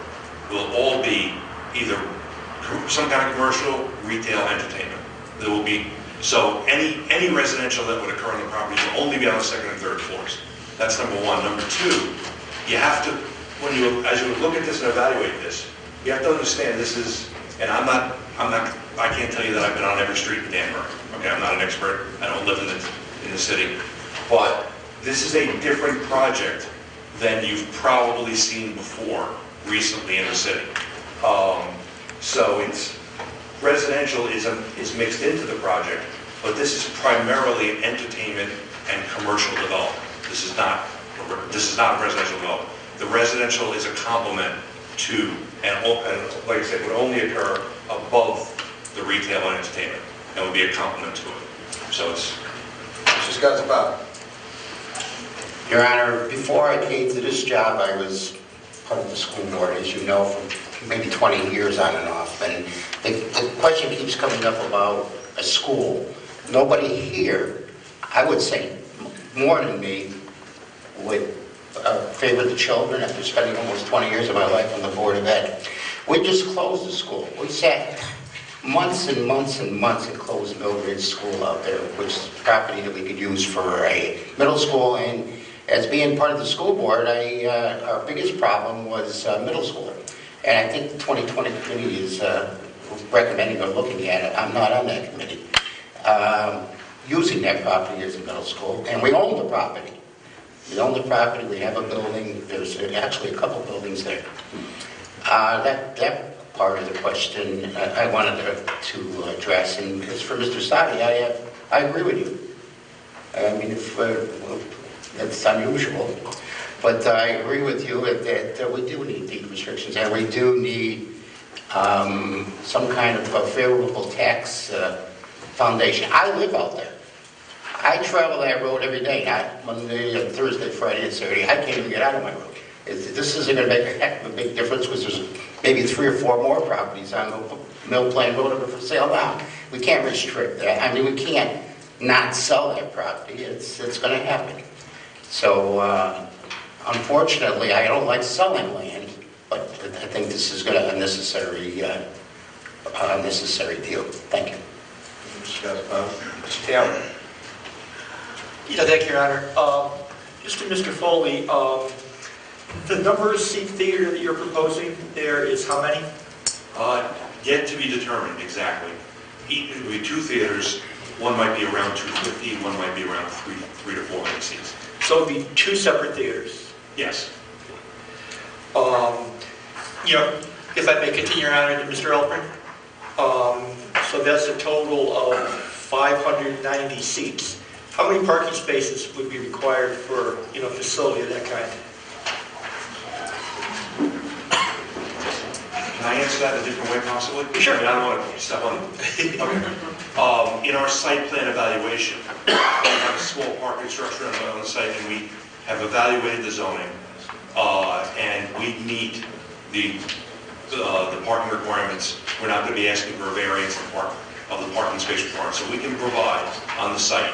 will all be either some kind of commercial, retail, entertainment. There will be, so any residential that would occur on the property will only be on the second and third floors. That's number one. Number two, you have to, as you look at this and evaluate this, you have to understand this is, and I can't tell you that I've been on every street in Danbury. Okay, I'm not an expert. I don't live in the city. But this is a different project than you've probably seen before recently in the city. So it's residential is mixed into the project, but this is primarily entertainment and commercial development. This is not residential development. The residential is a complement to, and like I said, would only occur above the retail and entertainment, and would be a complement to it. So it's. Mr. Scott. Your Honor, before I came to this job, I was part of the school board, as you know, for maybe 20 years on and off. And the question keeps coming up about a school. Nobody here, I would say more than me, would favor the children after spending almost 20 years of my life on the Board of Ed. We just closed the school. We sat months and months and months and closed Mildred's School out there, which is property that we could use for a middle school. And as being part of the school board, our biggest problem was middle school. And I think the 2020 committee is recommending or looking at it. I'm not on that committee. Using that property as a middle school. And we own the property. We own the property. We have a building. There's actually a couple buildings there. That part of the question I wanted to address. And as for Mr. Sadi, I agree with you. I mean, it's unusual, but I agree with you that we do need deed restrictions, and we do need some kind of a favorable tax foundation. I live out there. I travel that road every day, not Monday and Thursday, Friday and Saturday. I can't even get out of my road. This isn't going to make a heck of a big difference because there's maybe 3 or 4 more properties on Mill Plain Road that are for sale now. We can't restrict that. I mean, we can't not sell that property. It's going to happen. So, unfortunately, I don't like selling land, but I think this is going to be a unnecessary deal. Thank you. Mr. Taylor. Yeah, thank you, Your Honor. Just to Mr. Foley, the number of seat theater that you're proposing there is how many? Yet to be determined exactly. It will be 2 theaters. One might be around 250, one might be around 3 to 400 seats. So it would be 2 separate theaters? Yes. If I may continue, Your Honor, to Mr. Elprin. So that's a total of 590 seats. How many parking spaces would be required for, a facility of that kind? Can I answer that in a different way possibly? Sure. I mean, I don't want to step on it. Okay. In our site plan evaluation, we have a small parking structure on the site, and we have evaluated the zoning, and we meet the parking requirements. We're not going to be asking for a variance of the parking space requirement. So we can provide on the site,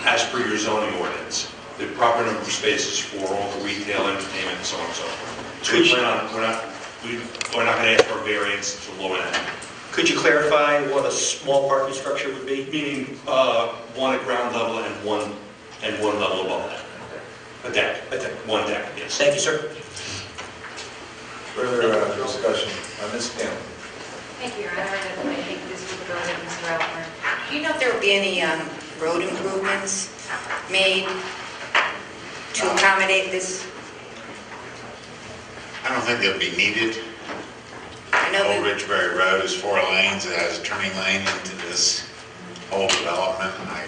as per your zoning ordinance, the proper number of spaces for all the retail, entertainment, and so on and so forth. So we're not going to ask for a variance to lower that. Could you clarify what a small parking structure would be? Meaning one at ground level and one level above that. A deck. One deck, yes. Thank you, sir. Further discussion? Ms. Campbell? Thank you, Your Honor. I think this would go to Mr. Alpern. Do you know if there will be any road improvements made to accommodate this? I don't think they'll be needed. I know Old Ridgebury Road is 4 lanes. It has a turning lane into this whole development. And I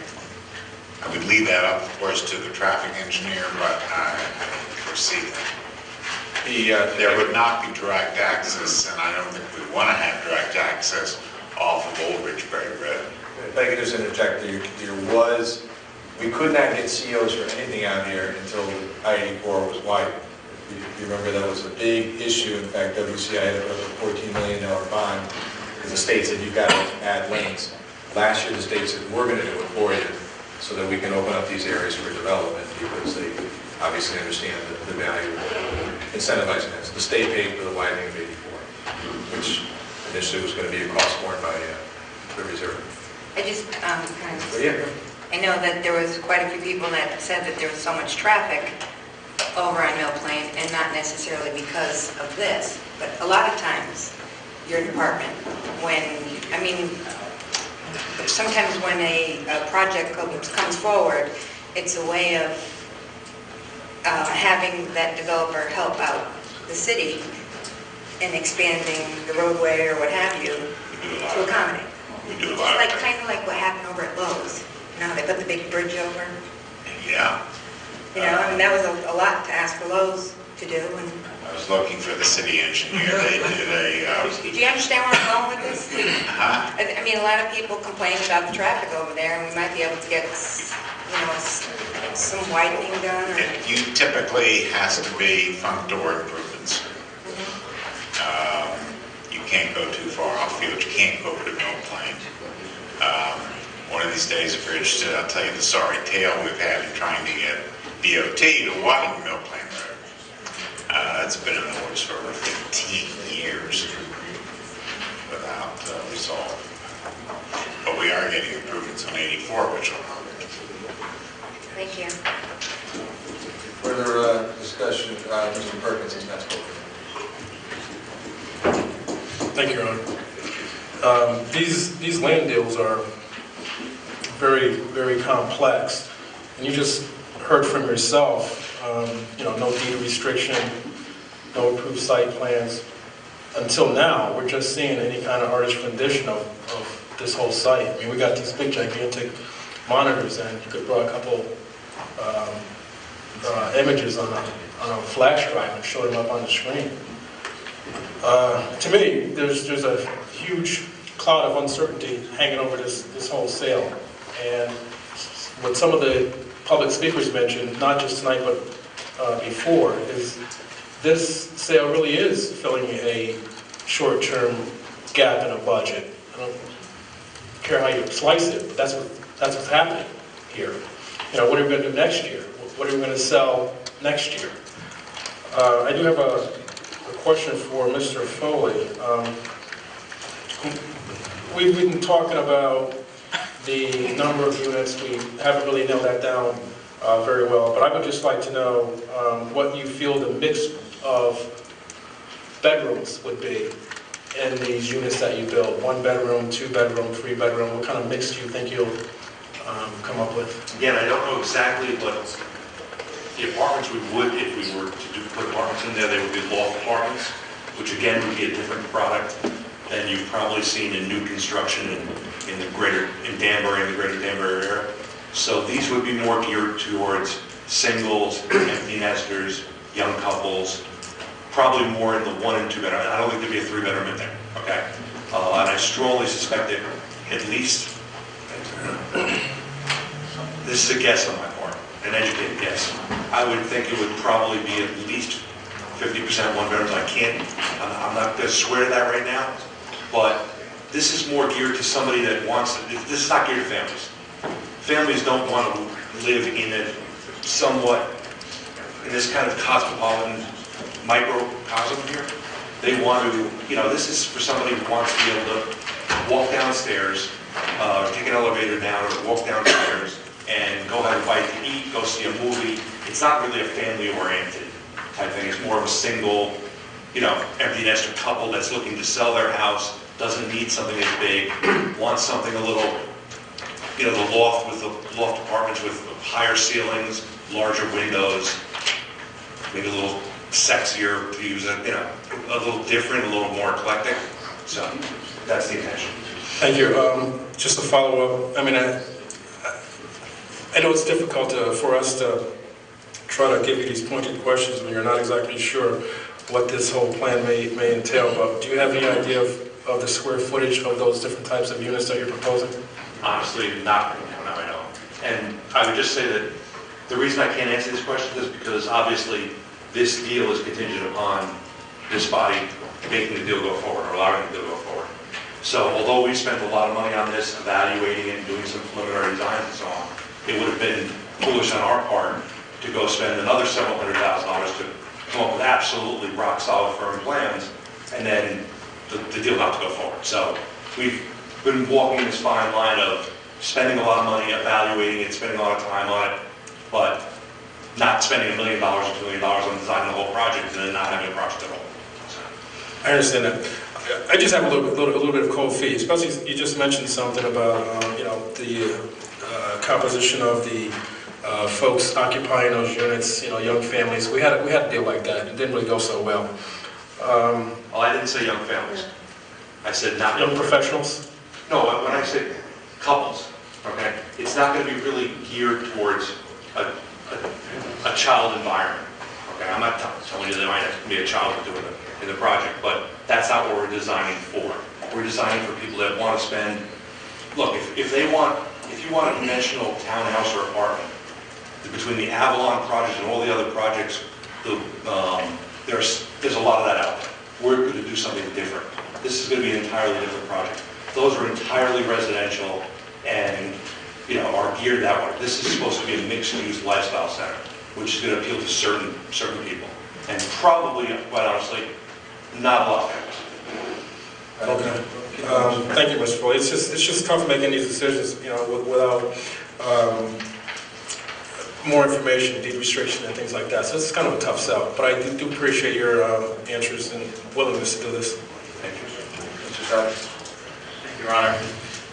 would leave that up, of course, to the traffic engineer, but I don't foresee that. There would not be direct access, and I don't think we want to have direct access off of Old Ridgebury Road. If I could just interject, we could not get COs for anything out here until I-84 was widened. If you remember, that was a big issue. In fact, WCI had a $14 million bond because the state said you've got to add lanes. Last year, the state said, we're going to do it for you so that we can open up these areas for development because they obviously understand the value of incentivizing this. The state paid for the widening of 84, which initially was going to be a cost borne by the reserve. I just I know that there was quite a few people that said that there was so much traffic over on Mill Plain, and not necessarily because of this, but a lot of times your department, sometimes when a project comes forward, it's a way of having that developer help out the city in expanding the roadway or what have you to accommodate. It's kind of like what happened over at Lowe's. You know how they put the big bridge over? Yeah. You know, I mean, that was a lot to ask for Lowe's to do. And I was looking for the city engineer. They did a... do you understand where I'm going with this? Huh? I mean, a lot of people complain about the traffic over there, and we might be able to get, some widening done. You typically has to be front door improvements. You can't go too far off field. You can't go over to Mill Plain. One of these days, I'll tell you the sorry tale we've had in trying to get DOT to widen Mill Plain Road. It's been in the works for over 15 years without result. But we are getting improvements on 84, which will help. Thank you. Further discussion, Mr. Perkins is next. Thank you, Your Honor. These land deals are very, very complex. And you just heard from yourself, no deed restriction, no approved site plans. Until now, we're just seeing any kind of artificial rendition of this whole site. I mean, we got these big, gigantic monitors, and you could draw a couple images on a flash drive and show them up on the screen. To me, there's a huge cloud of uncertainty hanging over this whole sale. And what some of the public speakers mentioned, not just tonight but before, is this sale really is filling a short-term gap in a budget. I don't care how you slice it, but that's what's happening here. What are we going to do next year? What are we going to sell next year? I do have a question for Mr. Foley. We've been talking about the number of units. We haven't really nailed that down very well, but I would just like to know what you feel the mix of bedrooms would be in these units that you build. 1 bedroom, 2 bedroom, 3 bedroom. What kind of mix do you think you'll come up with? Again, I don't know exactly what the apartments we would, if we were to put apartments in there, they would be loft apartments, which again would be a different product than you've probably seen in new construction in Danbury, in the greater Danbury area. So these would be more geared towards singles, empty nesters, young couples, probably more in the 1 and 2 bedroom. I don't think there'd be a 3 bedroom in there, okay? And I strongly suspect that at least, this is a guess on my part, an educated guess. I would think it would probably be at least 50% 1 bedrooms. I'm not going to swear to that right now, but this is more geared to somebody that wants to, this is not geared to families. Families don't want to live in a somewhat, in this kind of cosmopolitan microcosm here. They want to, this is for somebody who wants to be able to walk downstairs, take an elevator down or walk downstairs and go have a bite to eat, go see a movie. It's not really a family-oriented type thing. It's more of a single, empty nester couple that's looking to sell their house, doesn't need something as big, wants something a little, the loft apartments with higher ceilings, larger windows, maybe a little sexier views, a little different, a little more eclectic. So that's the intention. Thank you. Just to follow up, I know it's difficult for us to try to give you these pointed questions when you're not exactly sure what this whole plan may entail, but do you have any idea of the square footage of those different types of units that you're proposing? Honestly, not right now, no, I don't. And I would just say that the reason I can't answer this question is because obviously this deal is contingent upon this body making the deal go forward, or allowing the deal to go forward. So although we spent a lot of money on this, evaluating it and doing some preliminary designs and so on, it would have been foolish on our part to go spend another several $100,000 to come up with absolutely rock solid firm plans and then the deal not to go forward. So we've been walking this fine line of spending a lot of money, evaluating it, spending a lot of time on it, but not spending $1 million or $2 million on designing the whole project and then not having a project at all. So. I understand that. I just have a little bit of cold feet, especially you just mentioned something about the composition of the folks occupying those units, young families. We had a deal like that. It didn't really go so well. I didn't say young families. I said not young professionals. No, when I say couples, okay, it's not going to be really geared towards a child environment. Okay, I'm not telling you there might have to be a child doing it in the project, but that's not what we're designing for. We're designing for people that want to spend. Look, if you want a conventional townhouse or apartment, between the Avalon project and all the other projects, there's a lot of that out there. We're going to do something different. This is going to be an entirely different project. Those are entirely residential and are geared that way. This is supposed to be a mixed-use lifestyle center, which is going to appeal to certain people, and probably, quite honestly, not a lot of families. Okay. Thank you, Mr. Foley. It's just tough making these decisions, without more information, deed restriction, and things like that. So it's kind of a tough sell. But I do appreciate your answers and willingness to do this. Thank you. Mr. Savage. Thank you, Your Honor.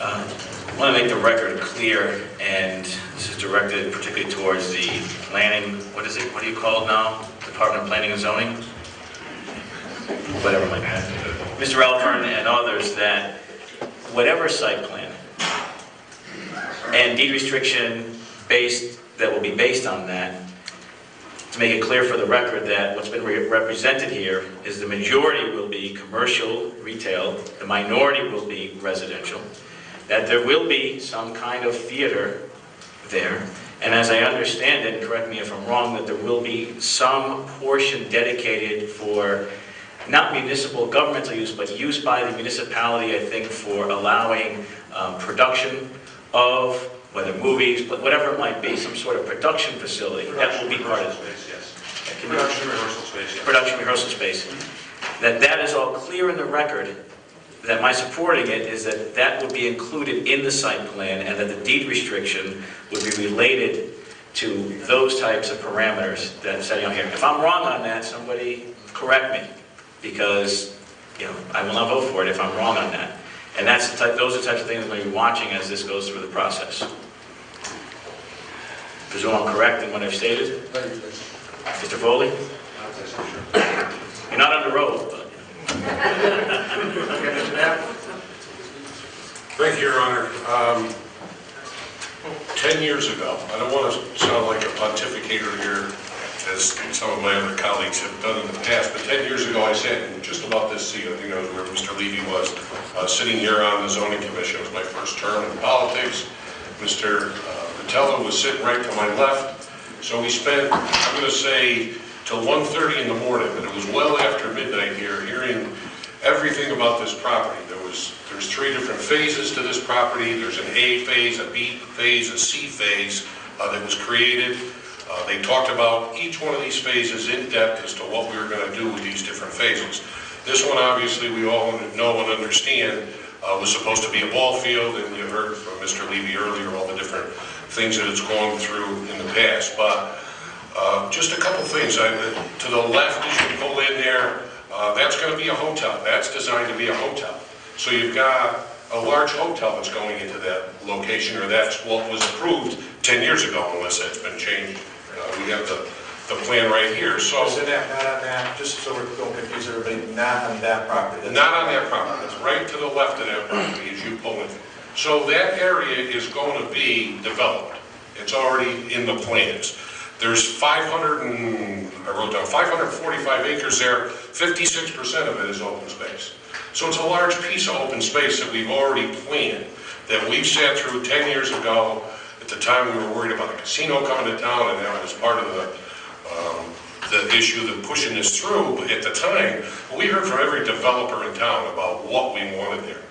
I want to make the record clear, and this is directed particularly towards the planning. What is it? What do you call it now? Department of Planning and Zoning? Whatever my name. Mr. Alpern and others, that whatever site plan and deed restriction that will be based on that, to make it clear for the record that what's been represented here is the majority will be commercial, retail, the minority will be residential, that there will be some kind of theater there, and as I understand it, and correct me if I'm wrong, that there will be some portion dedicated for not municipal governmental use, but use by the municipality, I think, for allowing production of, whether movies, but whatever it might be, some sort of production facility. That will be part of it. Yes. Production rehearsal space, yes. Production rehearsal space. That is all clear in the record, that my supporting it is that would be included in the site plan and that the deed restriction would be related to those types of parameters that I'm setting out here. If I'm wrong on that, somebody correct me, because I will not vote for it if I'm wrong on that. And those are the types of things I'm going to be watching as this goes through the process. Presume I'm correct in what I've stated? Mr. Foley? You're not on the road, but... Thank you, Your Honor. 10 years ago, I don't want to sound like a pontificator here, as some of my other colleagues have done in the past, but 10 years ago I sat in just about this seat. I think that was where Mr. Levy was, sitting here on the zoning commission. It was my first term in politics. Mr. Vitello was sitting right to my left. So we spent, I'm going to say, till 1:30 in the morning, and it was well after midnight here, hearing everything about this property. There's 3 different phases to this property. There's an A phase, a B phase, a C phase that was created. They talked about each one of these phases in depth as to what we were going to do with these different phases. This one, obviously, we all know and understand was supposed to be a ball field, and you heard from Mr. Levy earlier all the different things that it's gone through in the past. But just a couple things. To the left, as you pull in there, that's going to be a hotel. That's designed to be a hotel. So you've got a large hotel that's going into that location, or that's what was approved 10 years ago, unless that's been changed. We have the plan right here. So Isn't that not on that, just so we don't confuse everybody, not on that property? not on that property. It's right to the left of that property as you pull in. So that area is going to be developed. It's already in the plans. There's 545 acres there. 56% of it is open space. So it's a large piece of open space that we've already planned, that we've sat through 10 years ago. At the time, we were worried about a casino coming to town, and that was part of the issue that pushing this through. But at the time, we heard from every developer in town about what we wanted there.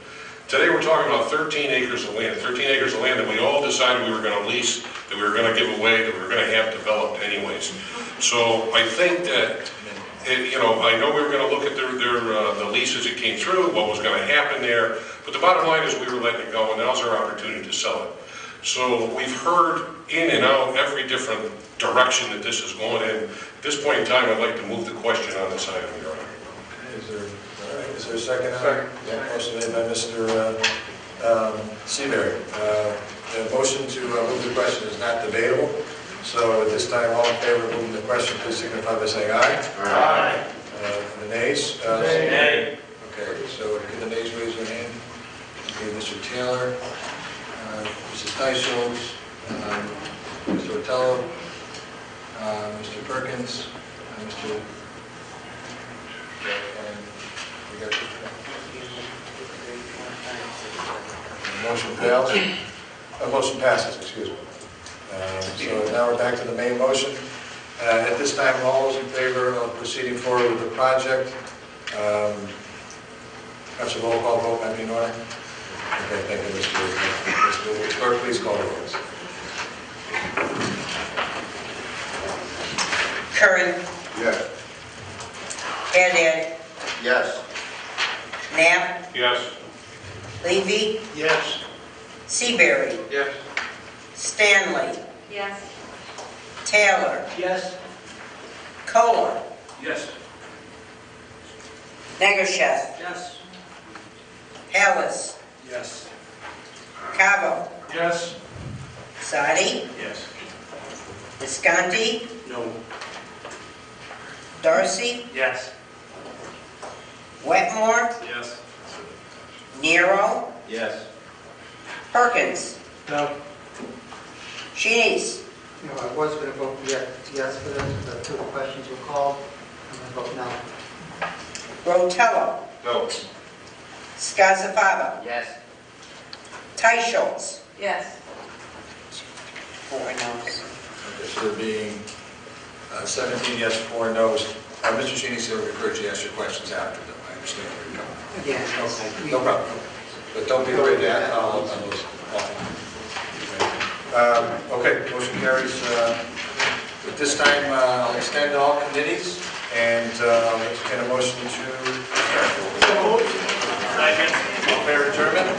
Today, we're talking about 13 acres of land. 13 acres of land that we all decided we were going to lease, that we were going to give away, that we were going to have developed anyways. So I think that, I know we were going to look at the leases that came through, what was going to happen there, but the bottom line is we were letting it go, and now's our opportunity to sell it. So we've heard in and out every different direction that this is going in. At this point in time, I'd like to move the question on this item, Your Honor. Is there a second? Second. Yeah, motion made by Mr. Seabury. The motion to move the question is not debatable. So at this time, all in favor of moving the question, please signify by saying aye. Aye. The nays? Nay. Okay, so can the nays raise their hand? Okay, Mr. Taylor, Mrs. Tysholz, Mr. Otello, Mr. Perkins, Mr. And we got motion fails. Motion passes, excuse me. So now we're back to the main motion. At this time, all those in favor of proceeding forward with the project, that's a roll call vote, might be in order. Okay, thank you, Mr. Clerk, please call the roll. Curran. Yes. Haddad. Yes. Knapp. Yes. Levy. Yes. Seabury. Yes. Stanley. Yes. Taylor. Yes. Kohler. Yes. Negasheth. Yes. Hallis. Yes. Cabo. Yes. Sadi. Yes. Visconti. No. Darcy. Yes. Wetmore. Yes. Nero. Yes. Perkins. No. Shenice. No, I was going to vote yes for this, but two questions were called. I'm going to vote no. Rotello. No. Skazafava. Yes. Tysholz. Yes. 4 noes. Okay, so there being 17 yes, 4 no's. Mr. Shenice, I would encourage you to ask your questions after them. I understand where you're going. Again, No problem. But don't be afraid to ask. I'll open those. Okay, motion carries. At this time, I'll extend all committees and entertain a motion to... Second. All fair adjournment?